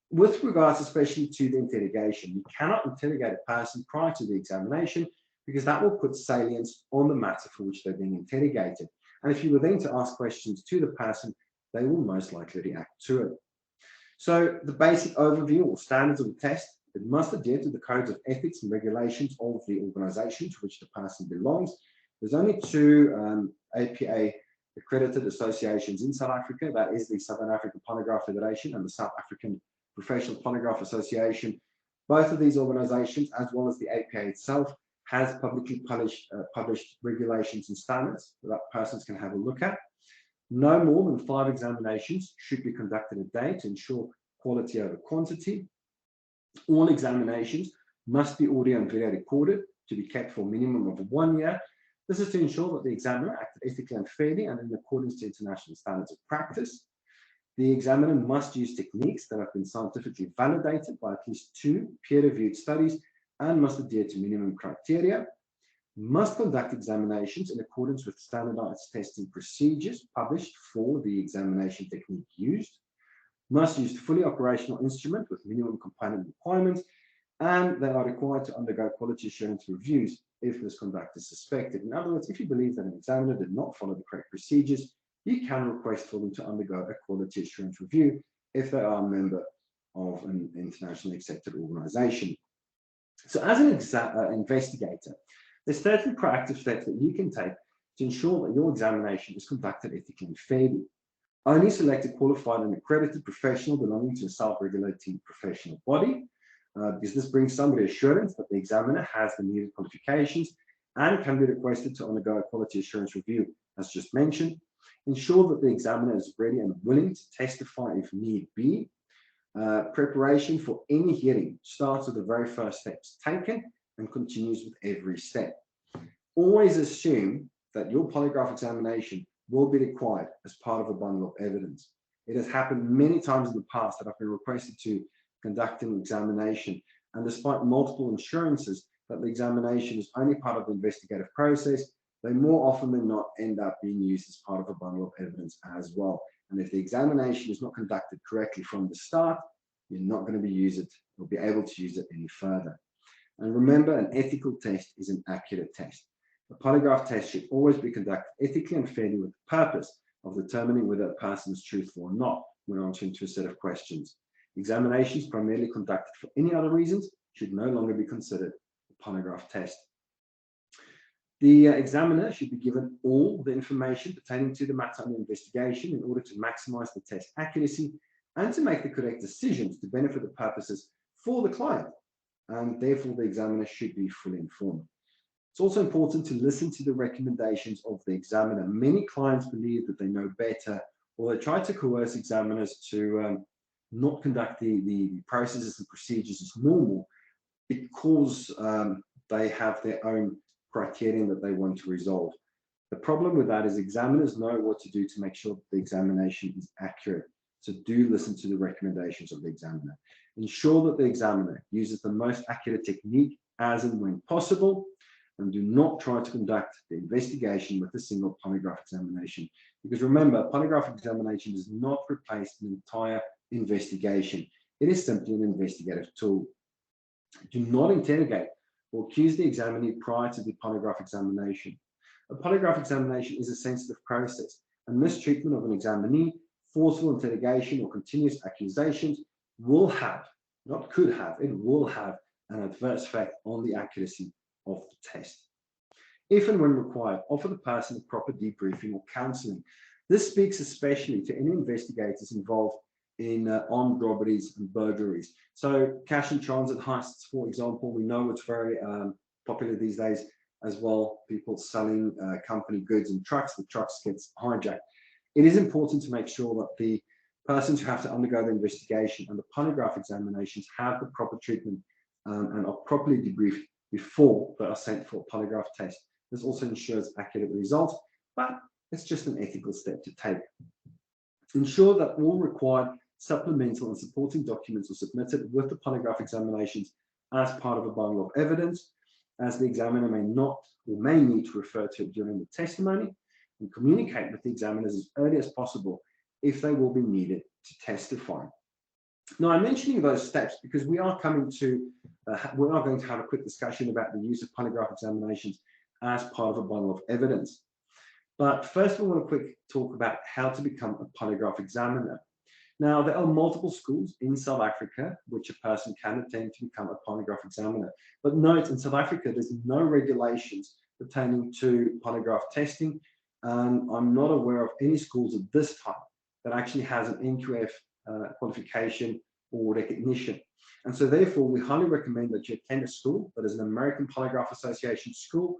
With regards especially to the interrogation, you cannot interrogate a person prior to the examination because that will put salience on the matter for which they're being interrogated. And if you were then to ask questions to the person, they will most likely react to it. So the basic overview or standards of the test, it must adhere to the codes of ethics and regulations of the organization to which the person belongs. There's only 2 APA accredited associations in South Africa. That is the Southern African Polygraph Federation and the South African Professional Polygraph Association. Both of these organizations, as well as the APA itself, has publicly published regulations and standards that persons can have a look at. No more than 5 examinations should be conducted a day to ensure quality over quantity. All examinations must be audio and video recorded to be kept for a minimum of 1 year. This is to ensure that the examiner acted ethically and fairly and in accordance to international standards of practice. The examiner must use techniques that have been scientifically validated by at least 2 peer-reviewed studies and must adhere to minimum criteria. Must conduct examinations in accordance with standardized testing procedures published for the examination technique used. Must use fully operational instrument with minimum component requirements, and they are required to undergo quality assurance reviews if misconduct is suspected. In other words, if you believe that an examiner did not follow the correct procedures, you can request for them to undergo a quality assurance review if they are a member of an internationally accepted organization. So as an investigator, there's certain proactive steps that you can take to ensure that your examination is conducted ethically and fairly. Only select a qualified and accredited professional belonging to a self-regulating professional body, because this brings some reassurance that the examiner has the needed qualifications and can be requested to undergo a quality assurance review, as just mentioned. Ensure that the examiner is ready and willing to testify if need be. Preparation for any hearing starts with the very first steps taken and continues with every step. Always assume that your polygraph examination will be required as part of a bundle of evidence. It has happened many times in the past that I've been requested to conduct an examination, and despite multiple assurances that the examination is only part of the investigative process, they more often than not end up being used as part of a bundle of evidence as well. And if the examination is not conducted correctly from the start, you're not going to be able to use it any further. And remember, an ethical test is an accurate test. A polygraph test should always be conducted ethically and fairly with the purpose of determining whether a person is truthful or not when answering to a set of questions. Examinations primarily conducted for any other reasons should no longer be considered a polygraph test. The examiner should be given all the information pertaining to the matter under investigation in order to maximize the test accuracy and to make the correct decisions to benefit the purposes for the client. And therefore, the examiner should be fully informed. It's also important to listen to the recommendations of the examiner. Many clients believe that they know better, or they try to coerce examiners to not conduct the processes and procedures as normal because they have their own criterion that they want to resolve. The problem with that is examiners know what to do to make sure that the examination is accurate. So do listen to the recommendations of the examiner. Ensure that the examiner uses the most accurate technique as and when possible, and do not try to conduct the investigation with a single polygraph examination. Because remember, a polygraph examination does not replace an entire investigation. It is simply an investigative tool. Do not interrogate or accuse the examinee prior to the polygraph examination. A polygraph examination is a sensitive process, and mistreatment of an examinee, forceful interrogation, or continuous accusations will have, not could have, it will have an adverse effect on the accuracy of the test. If and when required, offer the person a proper debriefing or counseling. This speaks especially to any investigators involved in armed robberies and burglaries. So cash and transit heists, for example, we know it's very popular these days as well, people selling company goods and trucks, the trucks gets hijacked. It is important to make sure that the persons who have to undergo the investigation and the polygraph examinations have the proper treatment and are properly debriefed before they are sent for a polygraph test. This also ensures accurate results, but it's just an ethical step to take. Ensure that all required supplemental and supporting documents are submitted with the polygraph examinations as part of a bundle of evidence, as the examiner may not or may need to refer to it during the testimony, and communicate with the examiners as early as possible if they will be needed to testify. Now, I'm mentioning those steps because we are going to have a quick discussion about the use of polygraph examinations as part of a bundle of evidence. But first, I want to quick talk about how to become a polygraph examiner. Now, there are multiple schools in South Africa which a person can attend to become a polygraph examiner. But note, in South Africa, there's no regulations pertaining to polygraph testing. And I'm not aware of any schools at this time that actually has an NQF qualification or recognition. And so therefore, we highly recommend that you attend a school that is an American Polygraph Association school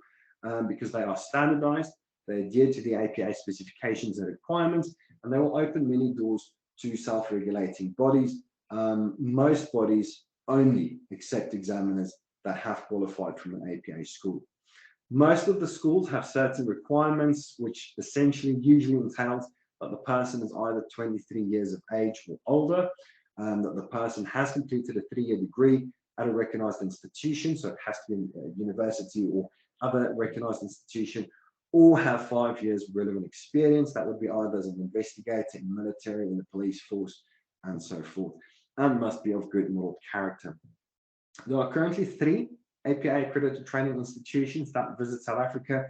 because they are standardized. they adhere to the APA specifications and requirements, and they will open many doors to self-regulating bodies. Most bodies only accept examiners that have qualified from an APA school. Most of the schools have certain requirements, which essentially usually entails that the person is either 23 years of age or older, that the person has completed a 3-year degree at a recognized institution, so it has to be a university or other recognized institution, or have 5 years relevant experience. That would be either as an investigator in military, in the police force, and so forth, and must be of good moral character. There are currently 3 APA accredited training institutions that visit South Africa,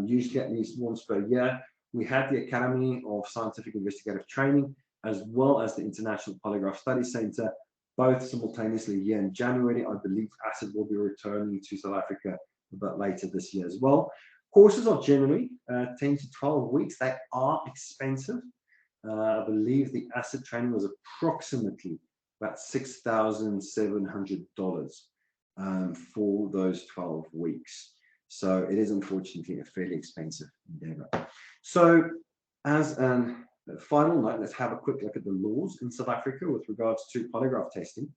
usually at least once per year. We have the Academy of Scientific Investigative Training, as well as the International Polygraph Study Center, both simultaneously here in January. I believe SAPFED will be returning to South Africa a bit later this year as well. Courses are generally 10 to 12 weeks. They are expensive. I believe the SAPFED training was approximately about $6,700 for those 12 weeks. So it is unfortunately a fairly expensive endeavor. So as a final note, let's have a quick look at the laws in South Africa with regards to polygraph testing.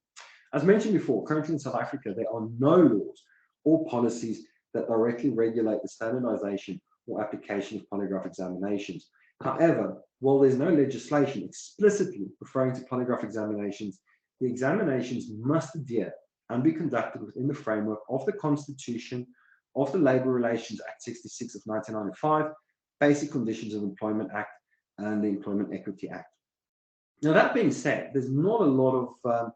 As mentioned before, currently in South Africa, there are no laws or policies that directly regulate the standardization or application of polygraph examinations. However, while there's no legislation explicitly referring to polygraph examinations, the examinations must adhere and be conducted within the framework of the Constitution, of the Labour Relations Act 66 of 1995, Basic Conditions of Employment Act, and the Employment Equity Act. Now, that being said, there's not a lot of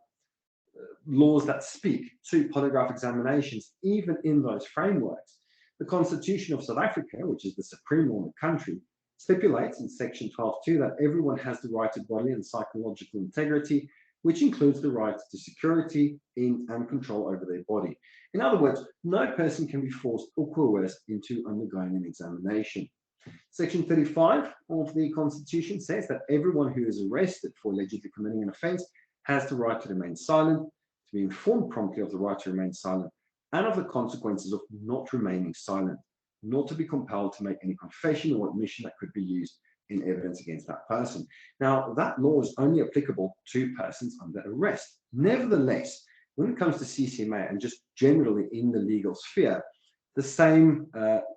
laws that speak to polygraph examinations, even in those frameworks. The Constitution of South Africa, which is the supreme law in the country, stipulates in section 12.2 that everyone has the right to bodily and psychological integrity, which includes the right to security in and control over their body. In other words, no person can be forced or coerced into undergoing an examination. Section 35 of the Constitution says that everyone who is arrested for allegedly committing an offence has the right to remain silent, to be informed promptly of the right to remain silent, and of the consequences of not remaining silent, not to be compelled to make any confession or admission that could be used in evidence against that person. Now, that law is only applicable to persons under arrest. Nevertheless, when it comes to CCMA and just generally in the legal sphere, the same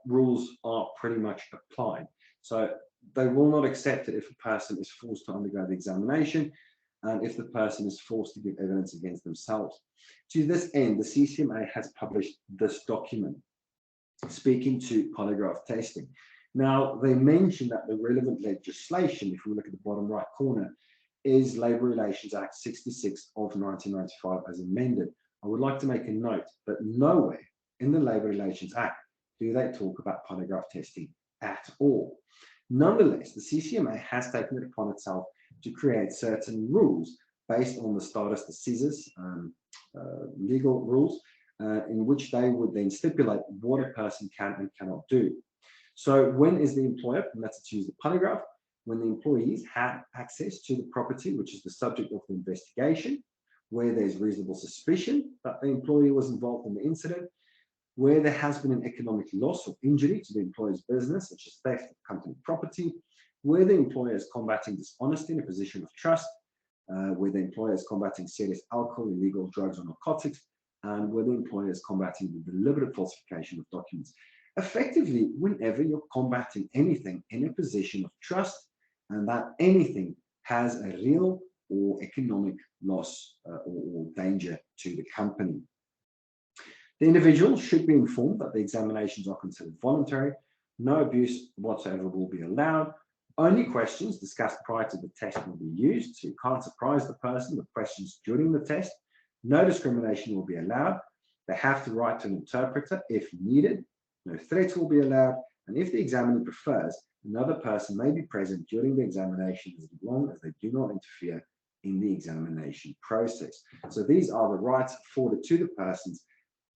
rules are pretty much applied. So they will not accept it if a person is forced to undergo the examination and if the person is forced to give evidence against themselves. To this end, the CCMA has published this document speaking to polygraph testing. Now, they mention that the relevant legislation, if we look at the bottom right corner, is Labour Relations Act 66 of 1995 as amended. I would like to make a note that nowhere in the Labour Relations Act do they talk about polygraph testing at all. Nonetheless, the CCMA has taken it upon itself to create certain rules based on the status decisis, legal rules, in which they would then stipulate what a person can and cannot do. So when is the employer permitted to use the polygraph? When the employees have access to the property, which is the subject of the investigation, where there's reasonable suspicion that the employee was involved in the incident, where there has been an economic loss or injury to the employer's business, such as theft of company property, where the employer is combating dishonesty in a position of trust, where the employer is combating serious alcohol, illegal drugs or narcotics, and where the employer is combating the deliberate falsification of documents. Effectively, whenever you're combating anything in a position of trust and that anything has a real or economic loss or danger to the company. The individual should be informed that the examinations are considered voluntary. No abuse whatsoever will be allowed. Only questions discussed prior to the test will be used, so you can't surprise the person with questions during the test. No discrimination will be allowed. They have the right to an interpreter if needed. No threats will be allowed, and if the examiner prefers, another person may be present during the examination as long as they do not interfere in the examination process. So these are the rights afforded to the persons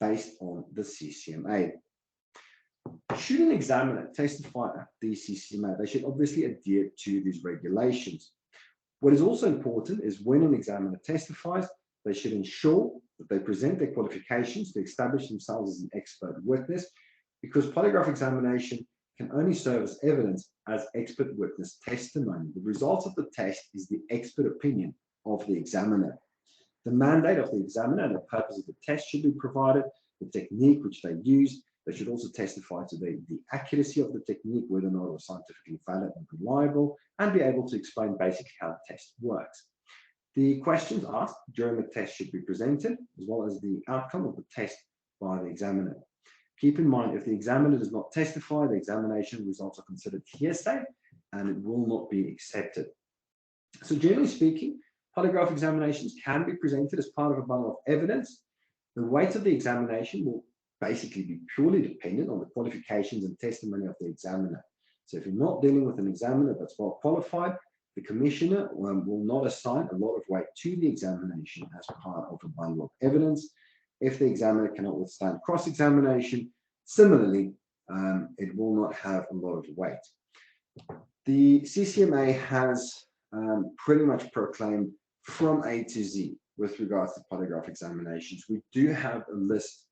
based on the CCMA. Should an examiner testify at the CCMA, they should obviously adhere to these regulations. What is also important is when an examiner testifies, they should ensure that they present their qualifications to establish themselves as an expert witness, because polygraph examination can only serve as evidence as expert witness testimony. The result of the test is the expert opinion of the examiner. The mandate of the examiner and the purpose of the test should be provided, the technique which they use. They should also testify to the accuracy of the technique, whether or not it was scientifically valid and reliable, and be able to explain basically how the test works. The questions asked during the test should be presented, as well as the outcome of the test by the examiner. Keep in mind, if the examiner does not testify, the examination results are considered hearsay and it will not be accepted. So generally speaking, polygraph examinations can be presented as part of a bundle of evidence. The weight of the examination will basically be purely dependent on the qualifications and testimony of the examiner. So if you're not dealing with an examiner that's well qualified, the commissioner will not assign a lot of weight to the examination as part of a bundle of evidence. If the examiner cannot withstand cross-examination, similarly, it will not have a lot of weight. The CCMA has pretty much proclaimed from A to Z with regards to polygraph examinations. We do have a list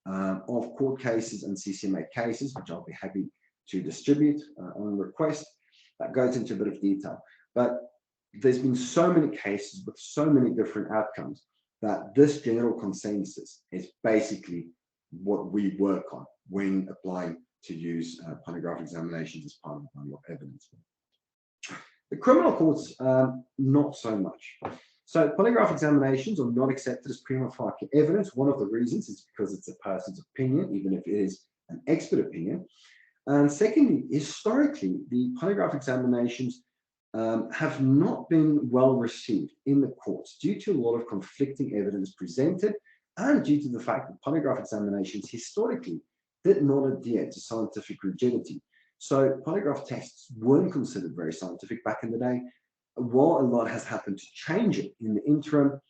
of court cases and CCMA cases, which I'll be happy to distribute on request. That goes into a bit of detail. But there's been so many cases with so many different outcomes that this general consensus is basically what we work on when applying to use polygraph examinations as part of the bundle of evidence. The criminal courts, not so much. So polygraph examinations are not accepted as prima facie evidence. One of the reasons is because it's a person's opinion, even if it is an expert opinion. And secondly, historically, the polygraph examinations have not been well received in the courts due to a lot of conflicting evidence presented and due to the fact that polygraph examinations historically did not adhere to scientific rigidity. So polygraph tests weren't considered very scientific back in the day. While a lot has happened to change it in the interim,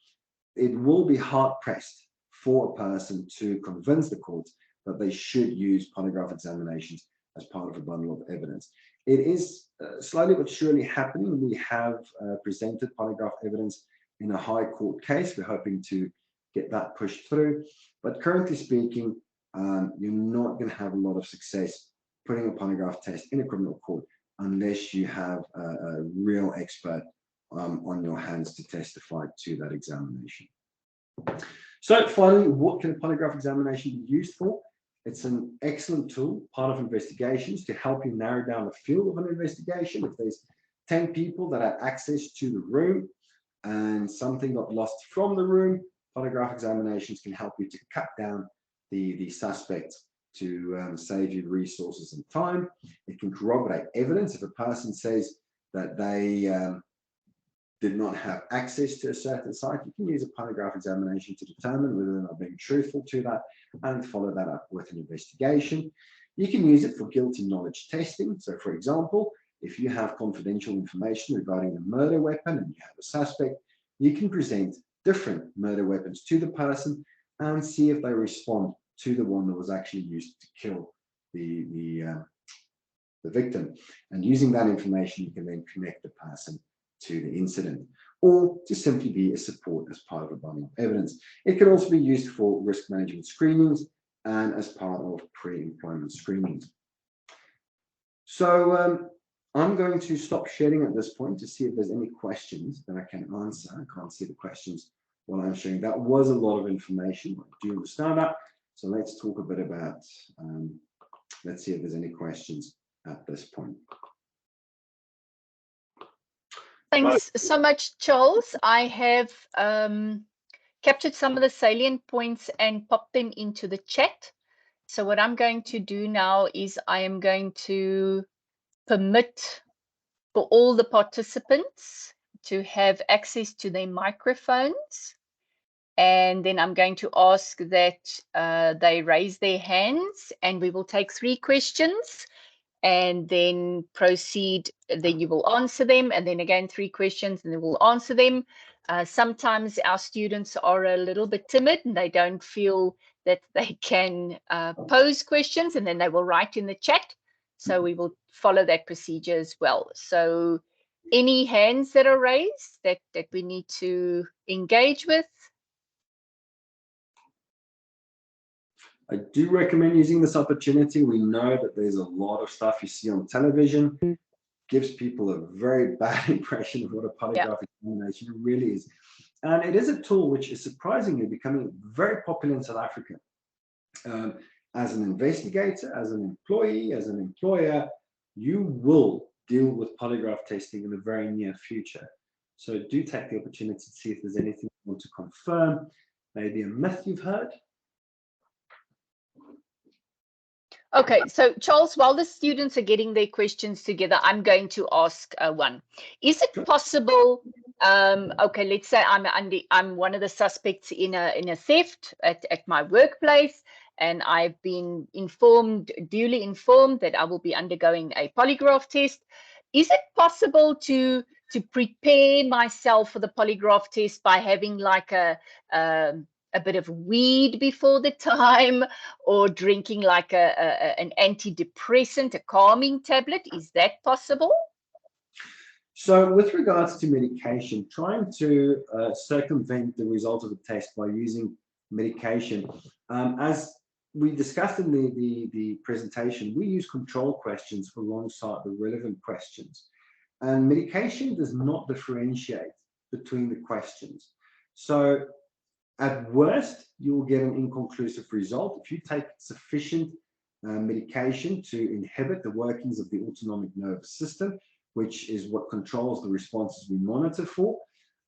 it will be hard-pressed for a person to convince the courts that they should use polygraph examinations as part of a bundle of evidence. It is slowly but surely happening. We have presented polygraph evidence in a high court case. We're hoping to get that pushed through. But currently speaking, you're not going to have a lot of success putting a polygraph test in a criminal court unless you have a real expert on your hands to testify to that examination. So finally, what can a polygraph examination be used for? It's an excellent tool, part of investigations, to help you narrow down the field of an investigation. If there's 10 people that have access to the room and something got lost from the room, polygraph examinations can help you to cut down the suspect to save you resources and time. It can corroborate evidence. If a person says that they did not have access to a certain site, you can use a polygraph examination to determine whether they're not being truthful to that and follow that up with an investigation. You can use it for guilty knowledge testing. So for example, if you have confidential information regarding a murder weapon and you have a suspect, you can present different murder weapons to the person and see if they respond to the one that was actually used to kill the victim. And using that information, you can then connect the person to the incident, or to simply be a support as part of a bundle of evidence. It can also be used for risk management screenings and as part of pre-employment screenings. So I'm going to stop sharing at this point to see if there's any questions that I can answer. I can't see the questions while I'm sharing. That was a lot of information. I do understand that. So let's talk a bit about, let's see if there's any questions at this point. Thanks so much, Charles. I have captured some of the salient points and popped them into the chat. So what I'm going to do now is I am going to permit for all the participants to have access to their microphones. And then I'm going to ask that they raise their hands, and we will take 3 questions and then proceed. Then you will answer them, and then again 3 questions, and then we'll answer them. Sometimes our students are a little bit timid and they don't feel that they can pose questions, and then they will write in the chat. So we will follow that procedure as well. So any hands that are raised that we need to engage with? I do recommend using this opportunity. We know that there's a lot of stuff you see on television. Gives people a very bad impression of what a polygraph examination really is. And it is a tool which is surprisingly becoming very popular in South Africa. As an investigator, as an employee, as an employer, you will deal with polygraph testing in the very near future. So do take the opportunity to see if there's anything you want to confirm, maybe a myth you've heard. Okay, so Charles, while the students are getting their questions together, I'm going to ask one. Is it possible, okay, let's say I'm one of the suspects in a theft at my workplace, and I've been duly informed that I will be undergoing a polygraph test. Is it possible to prepare myself for the polygraph test by having like a bit of weed before the time, or drinking like an antidepressant, a calming tablet? Is that possible? So with regards to medication, trying to circumvent the result of the test by using medication, as we discussed in the presentation, we use control questions alongside the relevant questions. And medication does not differentiate between the questions. So at worst, you will get an inconclusive result. If you take sufficient medication to inhibit the workings of the autonomic nervous system, which is what controls the responses we monitor for,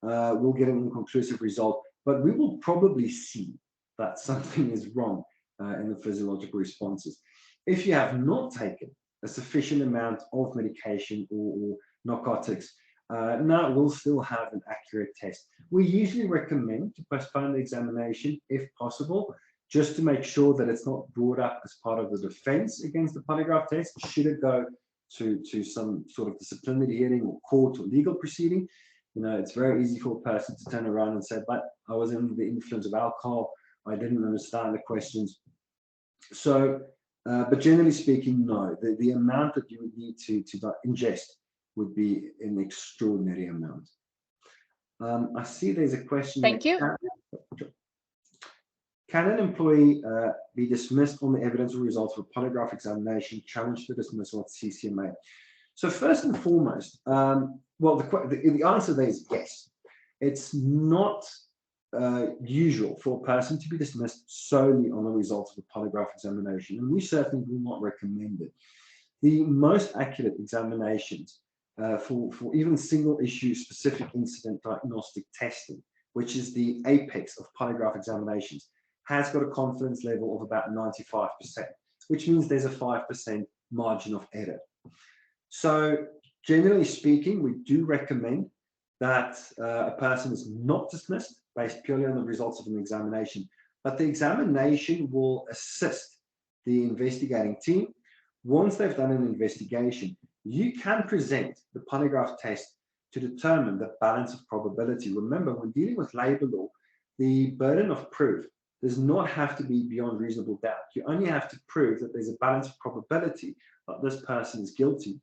we'll get an inconclusive result, but we will probably see that something is wrong in the physiological responses. If you have not taken a sufficient amount of medication or narcotics, now we'll still have an accurate test. We usually recommend to postpone the examination if possible, just to make sure that it's not brought up as part of the defense against the polygraph test. Should it go to some sort of disciplinary hearing or court or legal proceeding, you know, it's very easy for a person to turn around and say, but I was under the influence of alcohol, I didn't understand the questions. So, but generally speaking, no, the amount that you would need to ingest would be an extraordinary amount. I see there's a question. Thank you. Can an employee be dismissed on the evidence or results of a polygraph examination, challenge the dismissal at CCMA? So first and foremost, well, the answer there is yes. It's not usual for a person to be dismissed solely on the results of a polygraph examination, and we certainly will not recommend it. The most accurate examinations for even single issue specific incident diagnostic testing, which is the apex of polygraph examinations, has got a confidence level of about 95%, which means there's a 5% margin of error. So generally speaking, we do recommend that a person is not dismissed based purely on the results of an examination, but the examination will assist the investigating team. Once they've done an investigation, you can present the polygraph test to determine the balance of probability. Remember, when dealing with labor law, the burden of proof does not have to be beyond reasonable doubt. You only have to prove that there's a balance of probability that this person is guilty.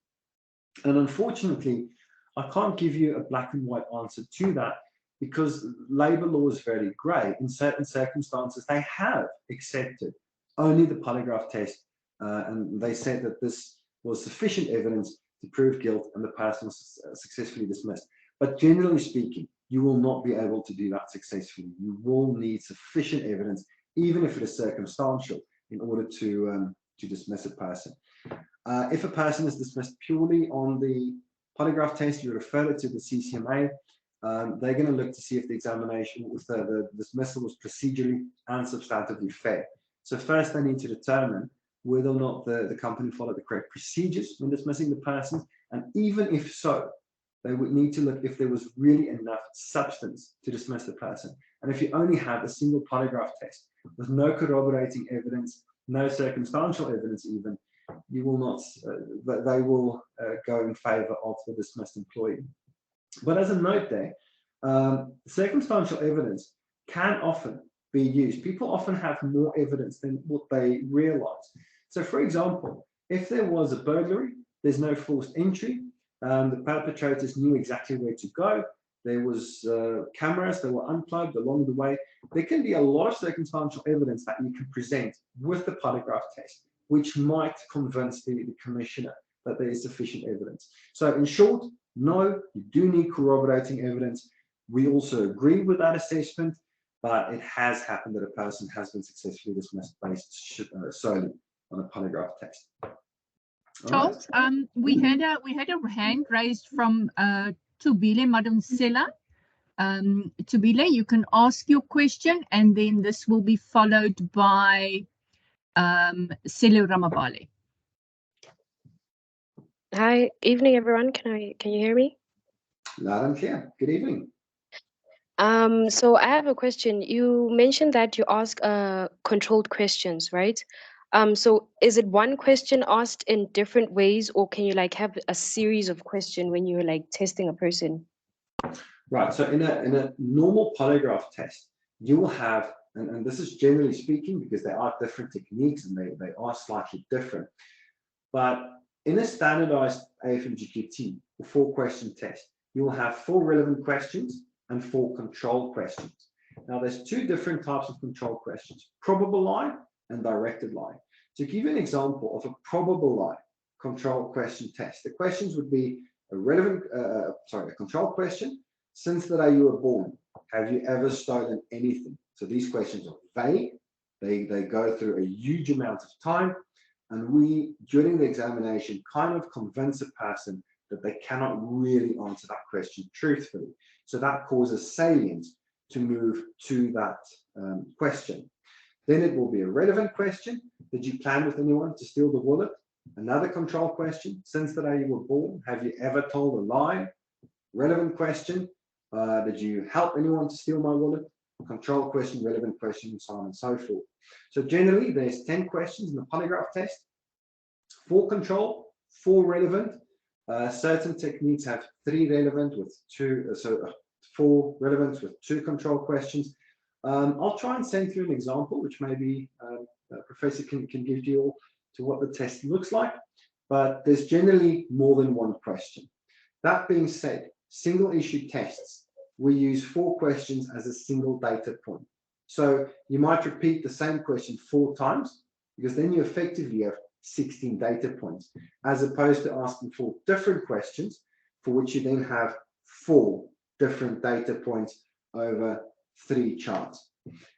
And unfortunately, I can't give you a black and white answer to that, because labor law is very grey. In certain circumstances, they have accepted only the polygraph test, and they said that this was sufficient evidence to prove guilt, and the person was successfully dismissed. But generally speaking, you will not be able to do that successfully. You will need sufficient evidence, even if it is circumstantial, in order to dismiss a person. If a person is dismissed purely on the polygraph test, you refer it to the CCMA. They're going to look to see if the examination, if the dismissal was procedurally and substantively fair. So first, they need to determine whether or not the company followed the correct procedures when dismissing the person, and even if so, they would need to look if there was really enough substance to dismiss the person. And if you only have a single polygraph test with no corroborating evidence, no circumstantial evidence even, you will not, they will go in favor of the dismissed employee. But as a note there, circumstantial evidence can often be used. People often have more evidence than what they realize. So for example, if there was a burglary, there's no forced entry, the perpetrators knew exactly where to go, there was cameras that were unplugged along the way, there can be a lot of circumstantial evidence that you can present with the polygraph test, which might convince the commissioner that there is sufficient evidence. So in short, no, you do need corroborating evidence. We also agree with that assessment, but it has happened that a person has been successfully dismissed based solely on a polygraph test. Charles, we had a hand raised from Tubile Madonsela. Tubile, you can ask your question, and then this will be followed by Selu Ramabale. Hi, evening everyone. Can you hear me? Loud and clear. Good evening. So I have a question. You mentioned that you ask controlled questions, right? So is it one question asked in different ways, or can you like have a series of questions when you're like testing a person? Right. So in a normal polygraph test, you will have, and this is generally speaking because there are different techniques and they are slightly different, but in a standardized AFMGQT, a 4-question test, you will have 4 relevant questions and 4 control questions. Now, there's 2 different types of control questions, probable lie and directed lie. To give you an example of a probable lie control question test, the questions would be a control question. Since the day you were born, have you ever stolen anything? So these questions are vague. They go through a huge amount of time. And we, during the examination, kind of convince a person that they cannot really answer that question truthfully. So that causes salience to move to that question. Then it will be a relevant question. Did you plan with anyone to steal the wallet? Another control question. Since the day you were born, have you ever told a lie? Relevant question. Did you help anyone to steal my wallet? Control question, relevant question, and so on and so forth. So generally, there's 10 questions in the polygraph test. 4 control, 4 relevant. Certain techniques have 3 relevant with 2, so 4 relevant with 2 control questions. I'll try and send through an example, which maybe a professor can give you all to what the test looks like. But there's generally more than 1 question. That being said, single issue tests, we use 4 questions as a single data point. So you might repeat the same question 4 times, because then you effectively have 16 data points, as opposed to asking 4 different questions, for which you then have 4 different data points over 3 charts.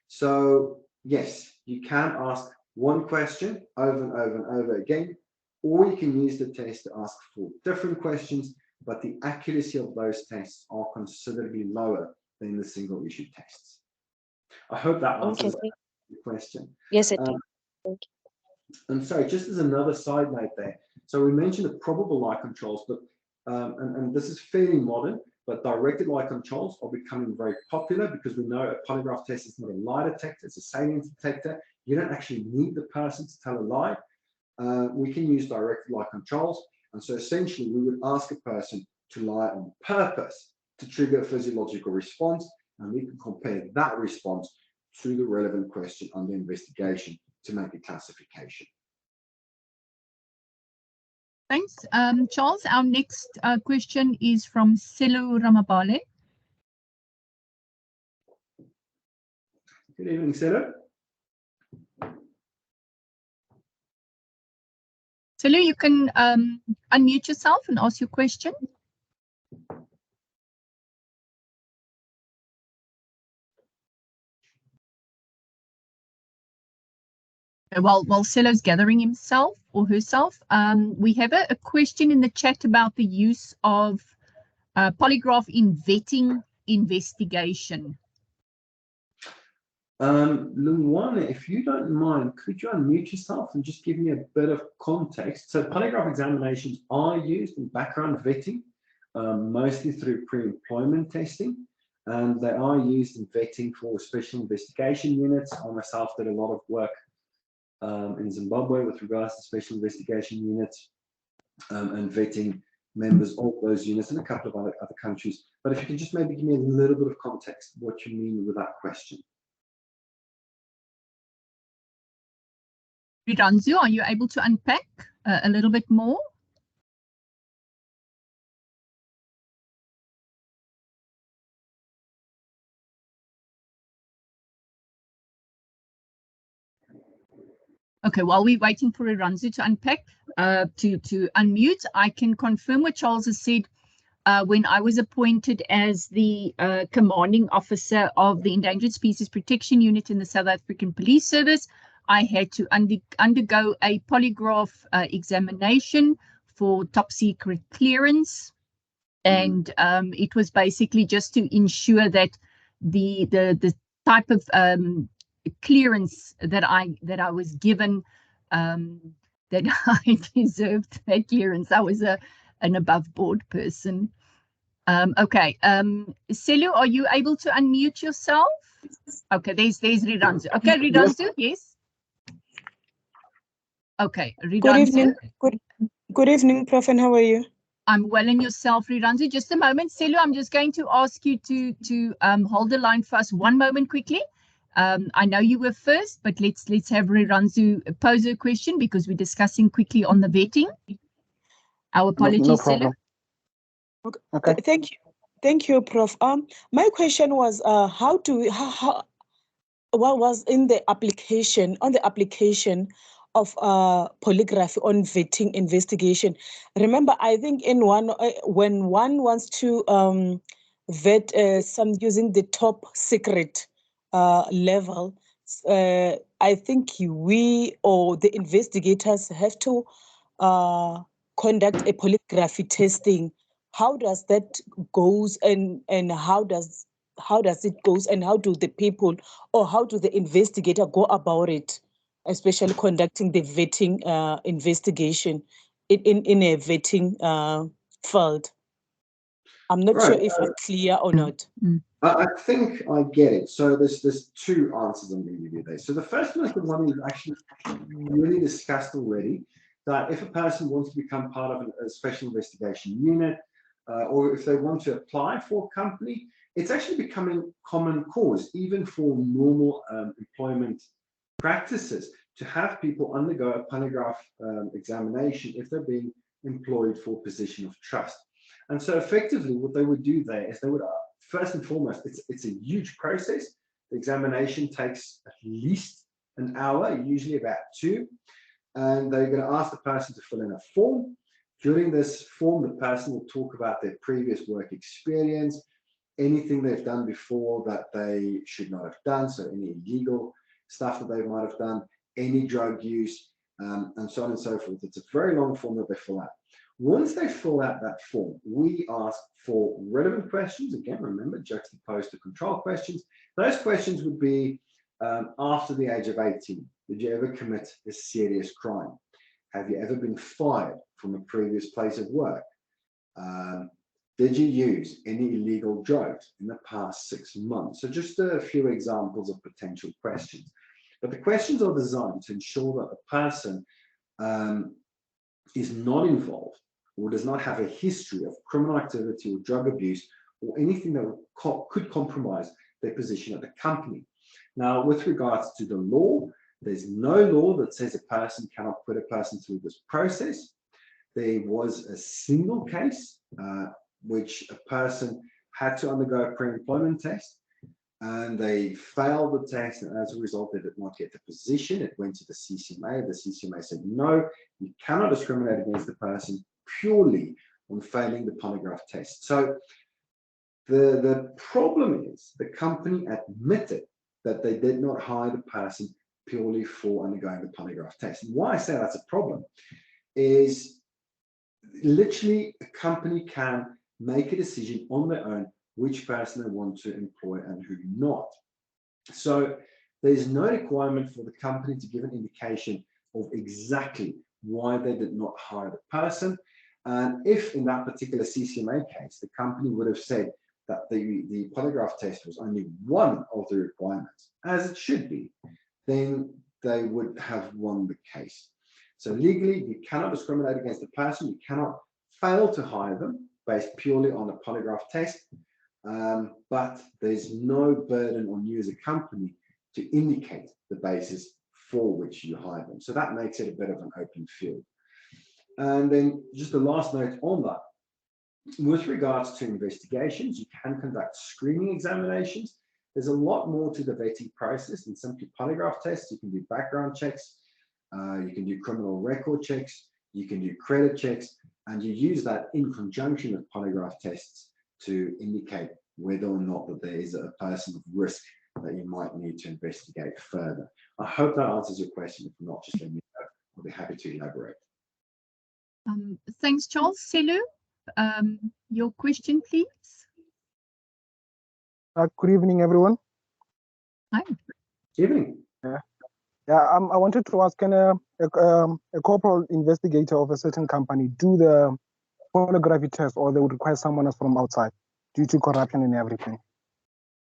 So yes, you can ask 1 question over and over and over again, or you can use the test to ask 4 different questions, but the accuracy of those tests are considerably lower than the single issue tests. I hope that answers the question. Yes, it did. Thank you. And sorry, just as another side note there. So we mentioned the probable lie controls, but and this is fairly modern, but directed lie controls are becoming very popular because we know a polygraph test is not a lie detector, it's a salience detector. You don't actually need the person to tell a lie. We can use directed lie controls. And so essentially, we would ask a person to lie on purpose to trigger a physiological response, and we can compare that response to the relevant question under investigation to make a classification. Thanks, Charles. Our next question is from Selu Ramabale. Good evening, Selu. Selu, you can unmute yourself and ask your question. While Selu's gathering himself or herself, we have a question in the chat about the use of polygraph in vetting investigation. Luana, if you don't mind, could you unmute yourself and just give me a bit of context? So polygraph examinations are used in background vetting, mostly through pre-employment testing, and they are used in vetting for special investigation units. I myself did a lot of work in Zimbabwe with regards to special investigation units and vetting members of those units in a couple of other countries. But if you can just maybe give me a little bit of context, what you mean with that question. Riranzu, are you able to unpack a little bit more? Okay, while we're waiting for Iranzu to unpack, to unmute, I can confirm what Charles has said. When I was appointed as the commanding officer of the Endangered Species Protection Unit in the South African Police Service, I had to undergo a polygraph examination for top secret clearance. And it was basically just to ensure that the type of clearance that I was given, that I deserved that clearance. I was an above board person. Okay, Selu, are you able to unmute yourself? Okay, there's Ridanzu. Okay, Ridanzu, yes. Okay, Ridanzu. Good evening. Good evening, Prof. And how are you? I'm well, and yourself, Ridanzu. Just a moment, Selu. I'm just going to ask you to hold the line for us one moment quickly. I know you were first, but let's have Ridanzu pose a question because we're discussing quickly on the vetting. Our apologies, no problem. Selu. Okay. Thank you, Prof. My question was, what was in the application, on the application of polygraphy on vetting investigation? Remember, I think in one, when one wants to vet some using the top secret level, I think we or the investigators have to conduct a polygraphy testing. How does that goes, and how does it goes, and how do the people or how do the investigator go about it, especially conducting the vetting investigation in a vetting field? I'm not sure if it's clear or not. I think I get it. So there's two answers I'm going to give you there. So the first one is the one we've actually really discussed already, that if a person wants to become part of a special investigation unit, or if they want to apply for a company, it's actually becoming common cause, even for normal employment practices, to have people undergo a polygraph examination if they're being employed for a position of trust. And so effectively what they would do there is they would, first and foremost, it's a huge process. The examination takes at least an hour, usually about 2. And they're going to ask the person to fill in a form. During this form, the person will talk about their previous work experience, anything they've done before that they should not have done, so any illegal stuff that they might have done, any drug use, and so on and so forth. It's a very long form that they fill out. Once they fill out that form, we ask for relevant questions. Again, remember, juxtaposed to control questions. Those questions would be, after the age of 18, did you ever commit a serious crime? Have you ever been fired from a previous place of work? Did you use any illegal drugs in the past 6 months? So just a few examples of potential questions. But the questions are designed to ensure that the person is not involved or does not have a history of criminal activity or drug abuse or anything that could compromise their position at the company. Now, with regards to the law, there's no law that says a person cannot put a person through this process. There was a single case which a person had to undergo a pre-employment test, and they failed the test, and as a result, they did not get the position. It went to the CCMA. The CCMA said, no, you cannot discriminate against the person purely on failing the polygraph test. So the problem is the company admitted that they did not hire the person purely for undergoing the polygraph test. And why I say that's a problem is literally a company can make a decision on their own which person they want to employ and who not. So there's no requirement for the company to give an indication of exactly why they did not hire the person. And if in that particular CCMA case, the company would have said that the polygraph test was only one of the requirements, as it should be, then they would have won the case. So legally, you cannot discriminate against the person. You cannot fail to hire them based purely on a polygraph test. But there's no burden on you as a company to indicate the basis for which you hire them. So that makes it a bit of an open field. And then just the last note on that, with regards to investigations, you can conduct screening examinations. There's a lot more to the vetting process than simply polygraph tests. You can do background checks. you can do criminal record checks, you can do credit checks, and you use that in conjunction with polygraph tests to indicate whether or not that there is a person of risk that you might need to investigate further. I hope that answers your question. If not, just let me know. I'll be happy to elaborate. Thanks, Charles. Selu, your question, please. Good evening, everyone. Hi. Good evening. I wanted to ask, can a corporal investigator of a certain company do the polygraphy test, or they would require someone else from outside due to corruption and everything?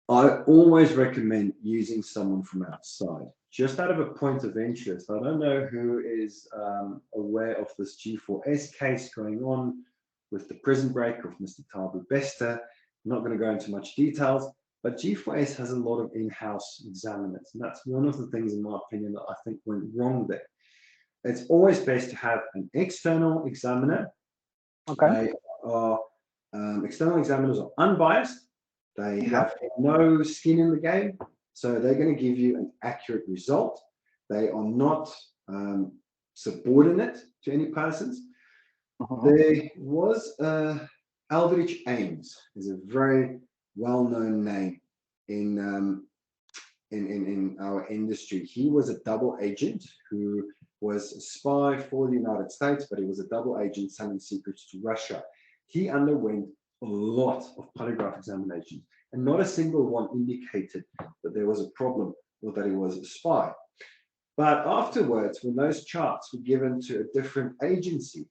I always recommend using someone from outside. Just out of a point of interest, I don't know who is aware of this G4S case going on with the prison break of Mr. Tabu Bester. I'm not going to go into much details, but G4S has a lot of in-house examiners, and that's one of the things, in my opinion, that I think went wrong there. It's always best to have an external examiner. Okay. They are, external examiners are unbiased. They have no skin in the game, so they're going to give you an accurate result. They are not subordinate to any persons. There was Aldrich Ames, is a very well-known name in our industry. He was a double agent who was a spy for the United States, but he was a double agent selling secrets to Russia. He underwent a lot of polygraph examinations, and not a single one indicated that there was a problem or that he was a spy. But afterwards, when those charts were given to a different agency,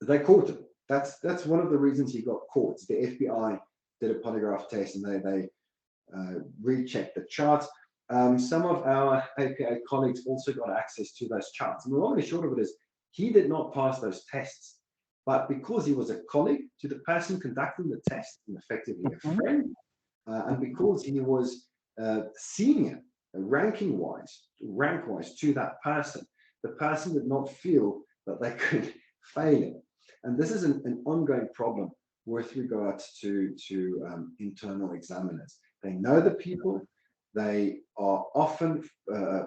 they caught him. That's one of the reasons he got caught. The FBI did a polygraph test, and they rechecked the charts. Some of our APA colleagues also got access to those charts. And the long and short of it is, he did not pass those tests. But because he was a colleague to the person conducting the test, and effectively a friend, and because he was senior, rank-wise to that person, the person did not feel that they could fail him. And this is an ongoing problem with regards to internal examiners. They know the people. They are often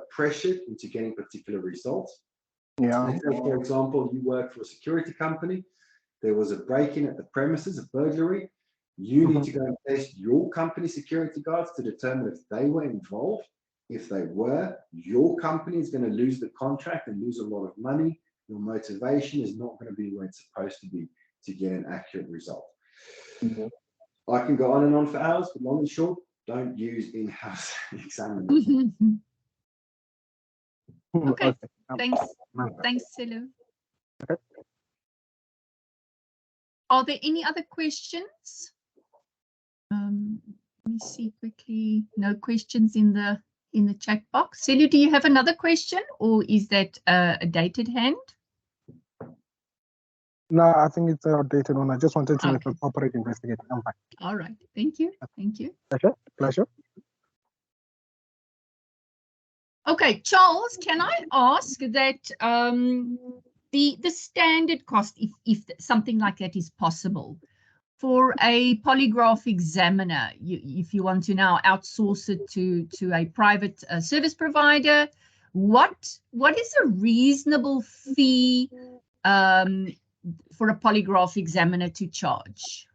pressured into getting particular results. Yeah. Let's say, for example, you work for a security company. There was a break-in at the premises, a burglary. You need to go and test your company security guards to determine if they were involved. If they were, your company is going to lose the contract and lose a lot of money. Your motivation is not going to be where it's supposed to be to get an accurate result. I can go on and on for hours, but long and short, don't use in-house examiners. Okay, thanks, Selu. Okay. Are there any other questions? Let me see quickly. No questions in the chat box. Selu, do you have another question, or is that a dated hand? No, I think it's an outdated one. I just wanted to make a corporate investigator. I'm fine. All right. Thank you. Thank you. Pleasure. Okay, Charles, can I ask that the standard cost, if something like that is possible, for a polygraph examiner, if you want to now outsource it to a private service provider, what is a reasonable fee for a polygraph examiner to charge?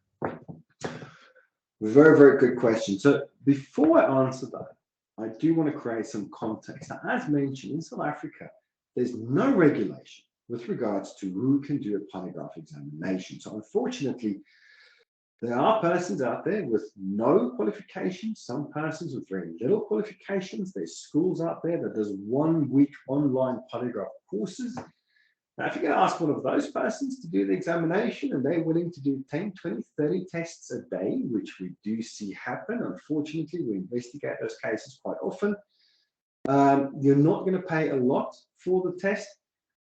Very, very good question. So before I answer that, I do want to create some context. Now, as mentioned, in South Africa, there's no regulation with regards to who can do a polygraph examination. So unfortunately, there are persons out there with no qualifications, some persons with very little qualifications. There's schools out there that does 1 week online polygraph courses. Now, if you're going to ask one of those persons to do the examination and they're willing to do 10, 20, 30 tests a day, which we do see happen, unfortunately, we investigate those cases quite often, you're not going to pay a lot for the test,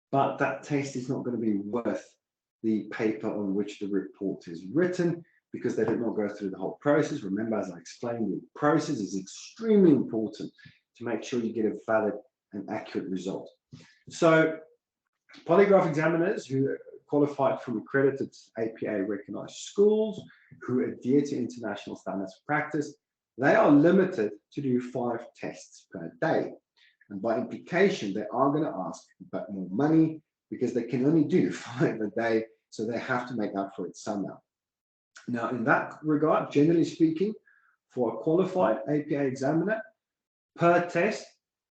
but that test is not going to be worth the paper on which the report is written, because they did not go through the whole process. Remember, as I explained, the process is extremely important to make sure you get a valid and accurate result. So polygraph examiners who are qualified from accredited APA recognized schools, who adhere to international standards of practice, they are limited to do 5 tests per day. And by implication, they are going to ask but more money because they can only do 5 a day. So they have to make up for it somehow. Now, in that regard, generally speaking, for a qualified APA examiner, per test,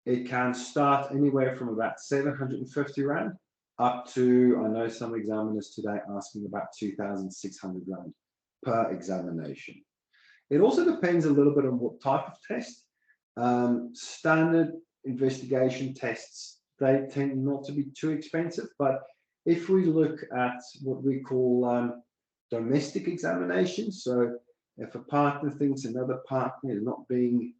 it can start anywhere from about 750 Rand up to, I know some examiners today asking about 2,600 Rand per examination. It also depends a little bit on what type of test. Standard investigation tests, they tend not to be too expensive, but if we look at what we call domestic examinations, so if a partner thinks another partner is not being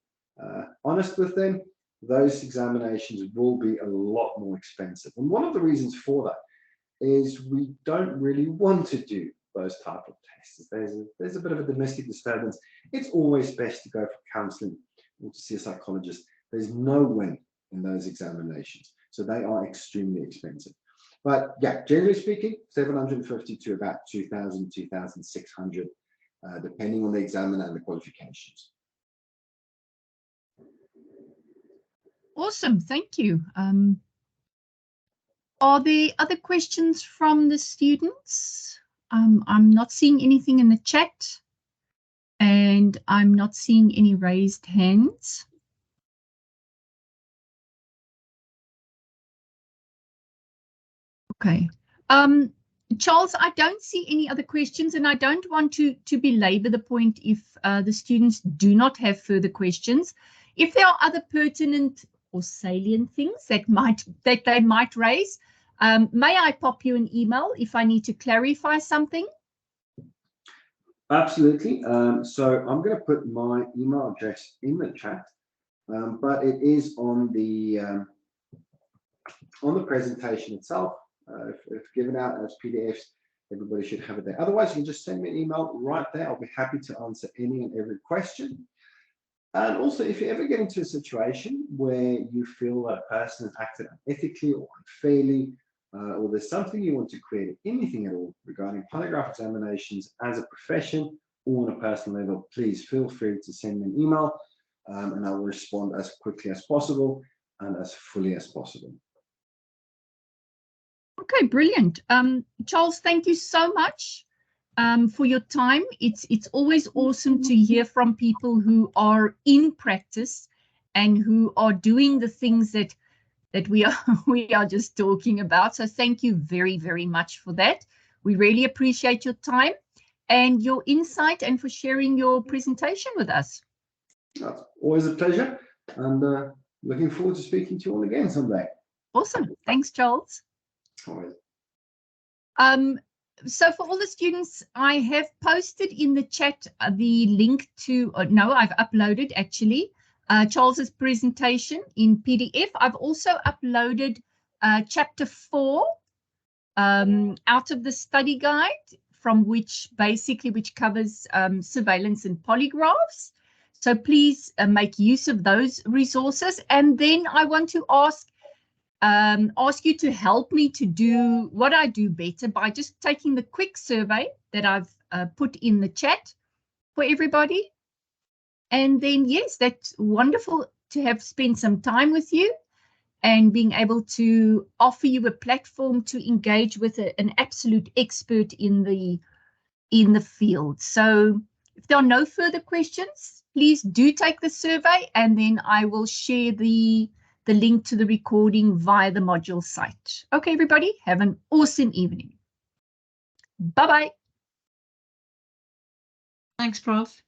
honest with them, those examinations will be a lot more expensive. And one of the reasons for that is we don't really want to do those type of tests. There's a bit of a domestic disturbance. It's always best to go for counseling or to see a psychologist. There's no win in those examinations. So they are extremely expensive. But yeah, generally speaking, 750 to about 2,000, 2,600, depending on the examiner and the qualifications. Awesome, thank you. Are there other questions from the students? I'm not seeing anything in the chat, and I'm not seeing any raised hands. Okay. Charles, I don't see any other questions, and I don't want to belabor the point if the students do not have further questions. If there are other pertinent or salient things that they might raise, may I pop you an email if I need to clarify something? Absolutely. So I'm going to put my email address in the chat, but it is on the presentation itself. If given out as PDFs, everybody should have it there. Otherwise, you can just send me an email right there. I'll be happy to answer any and every question. And also, if you ever get into a situation where you feel that a person has acted unethically or unfairly, or there's something you want to create, anything at all regarding polygraph examinations as a profession or on a personal level, please feel free to send me an email, and I will respond as quickly as possible and as fully as possible. Okay, brilliant. Charles, thank you so much for your time. It's always awesome to hear from people who are in practice and who are doing the things that we are just talking about. So thank you very, very much for that. We really appreciate your time and your insight and for sharing your presentation with us. That's always a pleasure, and looking forward to speaking to you all again someday. Awesome. Thanks, Charles. Always. So for all the students, I have posted in the chat the link to, no, I've uploaded actually, Charles's presentation in PDF. I've also uploaded chapter 4 out of the study guide, from which covers surveillance and polygraphs. So please make use of those resources. And then I want to ask you to help me to do what I do better by just taking the quick survey that I've put in the chat for everybody. And then, yes, that's wonderful to have spent some time with you and being able to offer you a platform to engage with an absolute expert in the field. So if there are no further questions, please do take the survey, and then I will share the link to the recording via the module site. Okay, everybody, have an awesome evening. Bye-bye. Thanks, Prof.